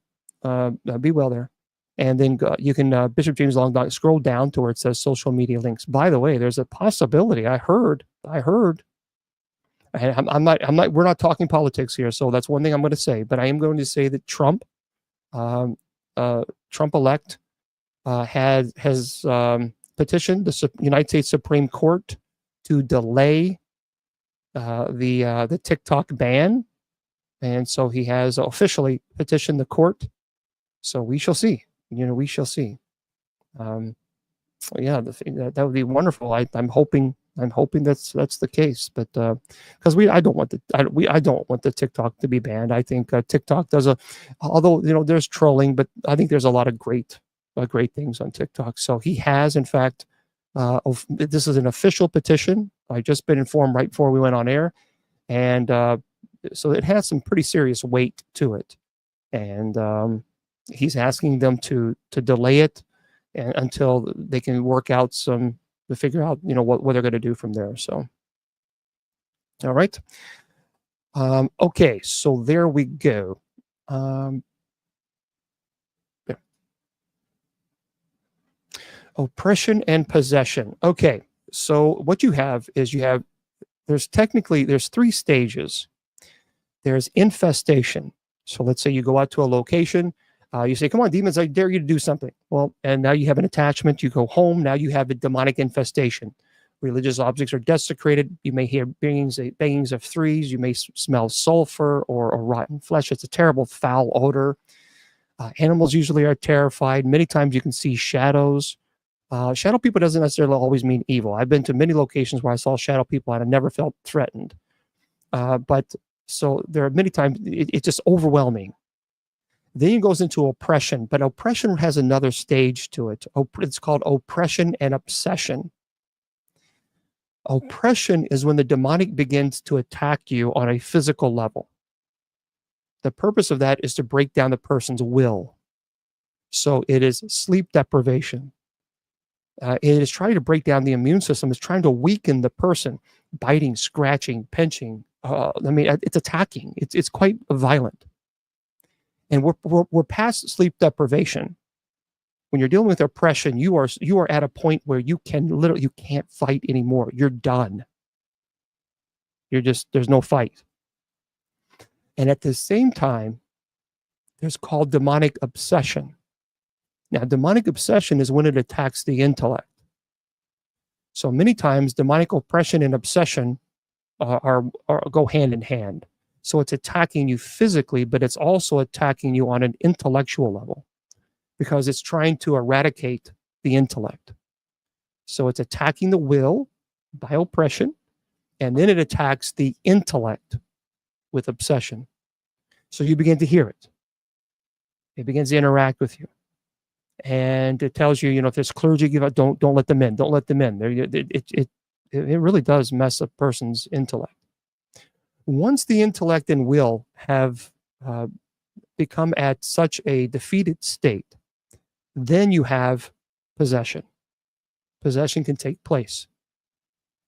be well there. And then you can Bishop James Long scroll down to where it says social media links. By the way, there's a possibility. I heard. And I'm not. We're not talking politics here, so that's one thing I'm going to say. But I am going to say that Trump, Trump-elect, has petitioned the United States Supreme Court to delay the TikTok ban, and so he has officially petitioned the court. So we shall see. We shall see. Yeah, that would be wonderful. I'm hoping that's the case. But because I don't want the TikTok to be banned. I think TikTok does although there's trolling, but I think there's a lot of great things on TikTok. So he has, in fact, this is an official petition. I just been informed right before we went on air, and so it has some pretty serious weight to it, and he's asking them to delay it until they can work out to figure out what they're going to do from there. So, all right, okay, so there we go. Yeah. Oppression and possession. Okay, so what you have is there's 3 stages. There's infestation. So let's say you go out to a location. You say, come on, demons, I dare you to do something. Well, and now you have an attachment. You go home. Now you have a demonic infestation. Religious objects are desecrated. You may hear bangings of threes. You may smell sulfur or rotten flesh. It's a terrible, foul odor. Animals usually are terrified. Many times you can see shadows. Shadow people doesn't necessarily always mean evil. I've been to many locations where I saw shadow people and I never felt threatened. But so there are many times it's just overwhelming. Then it goes into oppression, but oppression has another stage to it. It's called oppression and obsession. Oppression is when the demonic begins to attack you on a physical level. The purpose of that is to break down the person's will. So it is sleep deprivation. It is trying to break down the immune system. It's trying to weaken the person, biting, scratching, pinching. It's attacking. It's quite violent. And we're past sleep deprivation. When you're dealing with oppression, you are at a point where you can't fight anymore. You're done. There's no fight. And at the same time, there's called demonic obsession. Now, demonic obsession is when it attacks the intellect. So many times, demonic oppression and obsession go hand in hand. So it's attacking you physically, but it's also attacking you on an intellectual level because it's trying to eradicate the intellect. So it's attacking the will by oppression, and then it attacks the intellect with obsession. So you begin to hear it. It begins to interact with you. And it tells you, if there's clergy, don't let them in. Don't let them in. It really does mess a person's intellect. Once the intellect and will have become at such a defeated state, then you have possession. Possession can take place.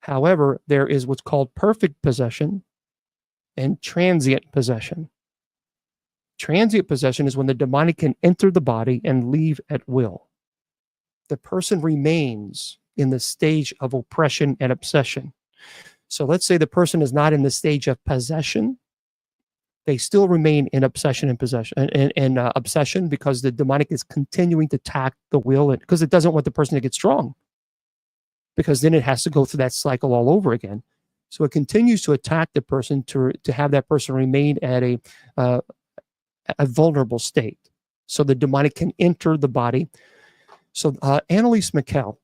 However, there is what's called perfect possession and transient possession. Transient possession is when the demonic can enter the body and leave at will. The person remains in the stage of oppression and obsession. So let's say the person is not in the stage of possession. They still remain in obsession and possession and obsession, because the demonic is continuing to attack the will, because it doesn't want the person to get strong, because then it has to go through that cycle all over again. So it continues to attack the person to have that person remain at a vulnerable state, so the demonic can enter the body. So Annalise McKell,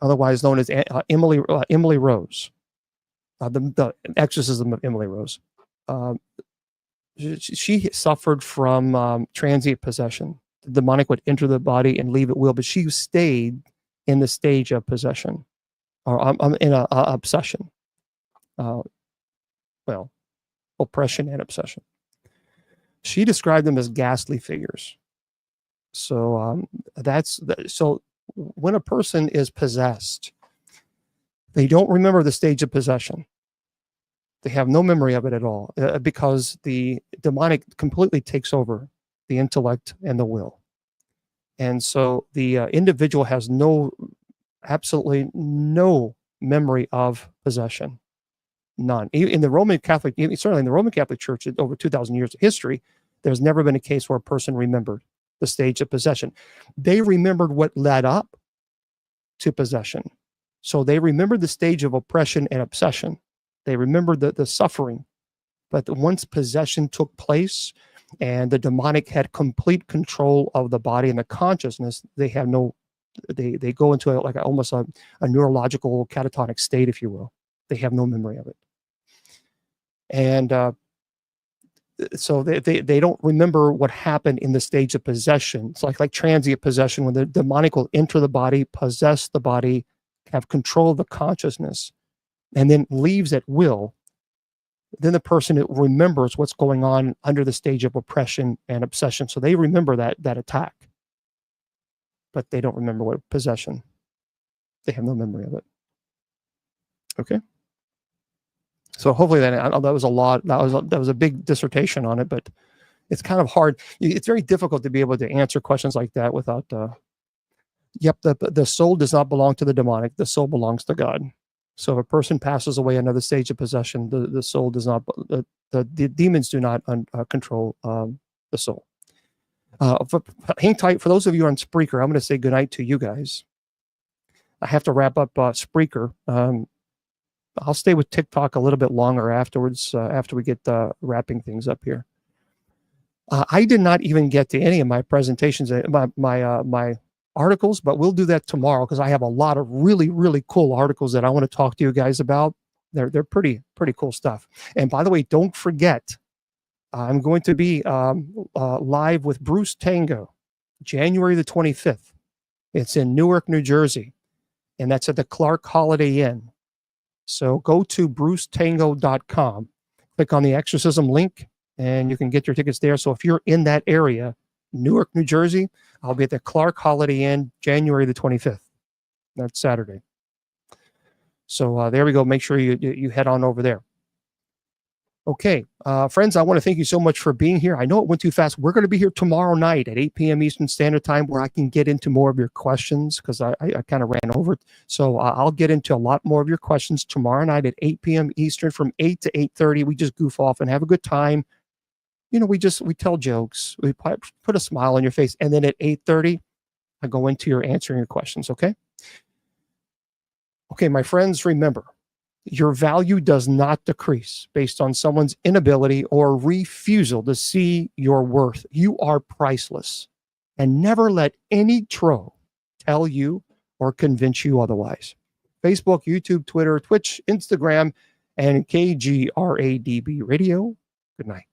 otherwise known as Emily Rose, the exorcism of Emily Rose, she suffered from transient possession. The demonic would enter the body and leave at will, but she stayed in the stage of possession, or in a obsession. Oppression and obsession. She described them as ghastly figures. So so when a person is possessed, they don't remember the stage of possession. They have no memory of it at all, because the demonic completely takes over the intellect and the will. And so the individual has absolutely no memory of possession. None. In the Roman Catholic, certainly in the Roman Catholic Church, over 2,000 years of history, there's never been a case where a person remembered the stage of possession. They remembered what led up to possession. So they remembered the stage of oppression and obsession. They remembered the suffering. But once possession took place and the demonic had complete control of the body and the consciousness, they have they go into almost a neurological catatonic state, if you will. They have no memory of it. And so they don't remember what happened in the stage of possession. It's like transient possession, when the demonic will enter the body, possess the body, have control of the consciousness, and then leaves at will. Then the person remembers what's going on under the stage of oppression and obsession. So they remember that attack, but they don't remember what possession. They have no memory of it. Okay. So hopefully that was a lot. That was a big dissertation on it, but it's kind of hard. It's very difficult to be able to answer questions like that without. The soul does not belong to the demonic. The soul belongs to God. So if a person passes away another stage of possession, the soul does not. The demons do not control the soul. Hang tight. For those of you on Spreaker, I'm going to say goodnight to you guys. I have to wrap up Spreaker. I'll stay with TikTok a little bit longer afterwards, after we get wrapping things up here. I did not even get to any of my presentations, my articles, but we'll do that tomorrow, because I have a lot of really, really cool articles that I want to talk to you guys about. They're pretty cool stuff. And by the way, don't forget, I'm going to be live with Bruce Tango, January the 25th. It's in Newark, New Jersey, and that's at the Clark Holiday Inn. So go to brucetango.com, click on the exorcism link, and you can get your tickets there. So if you're in that area, Newark, New Jersey, I'll be at the Clark Holiday Inn, January the 25th. That's Saturday. So there we go. Make sure you head on over there. Okay, friends, I want to thank you so much for being here. I know it went too fast. We're going to be here tomorrow night at 8 p.m. Eastern Standard Time, where I can get into more of your questions, because I kind of ran over it. So I'll get into a lot more of your questions tomorrow night at 8 p.m. Eastern, from 8 to 8:30. We just goof off and have a good time. We tell jokes. We put a smile on your face. And then at 8:30, I go into your answering your questions, okay? Okay, my friends, remember, your value does not decrease based on someone's inability or refusal to see your worth. You are priceless. And never let any troll tell you or convince you otherwise. Facebook, YouTube, Twitter, Twitch, Instagram, and KGRADB Radio. Good night.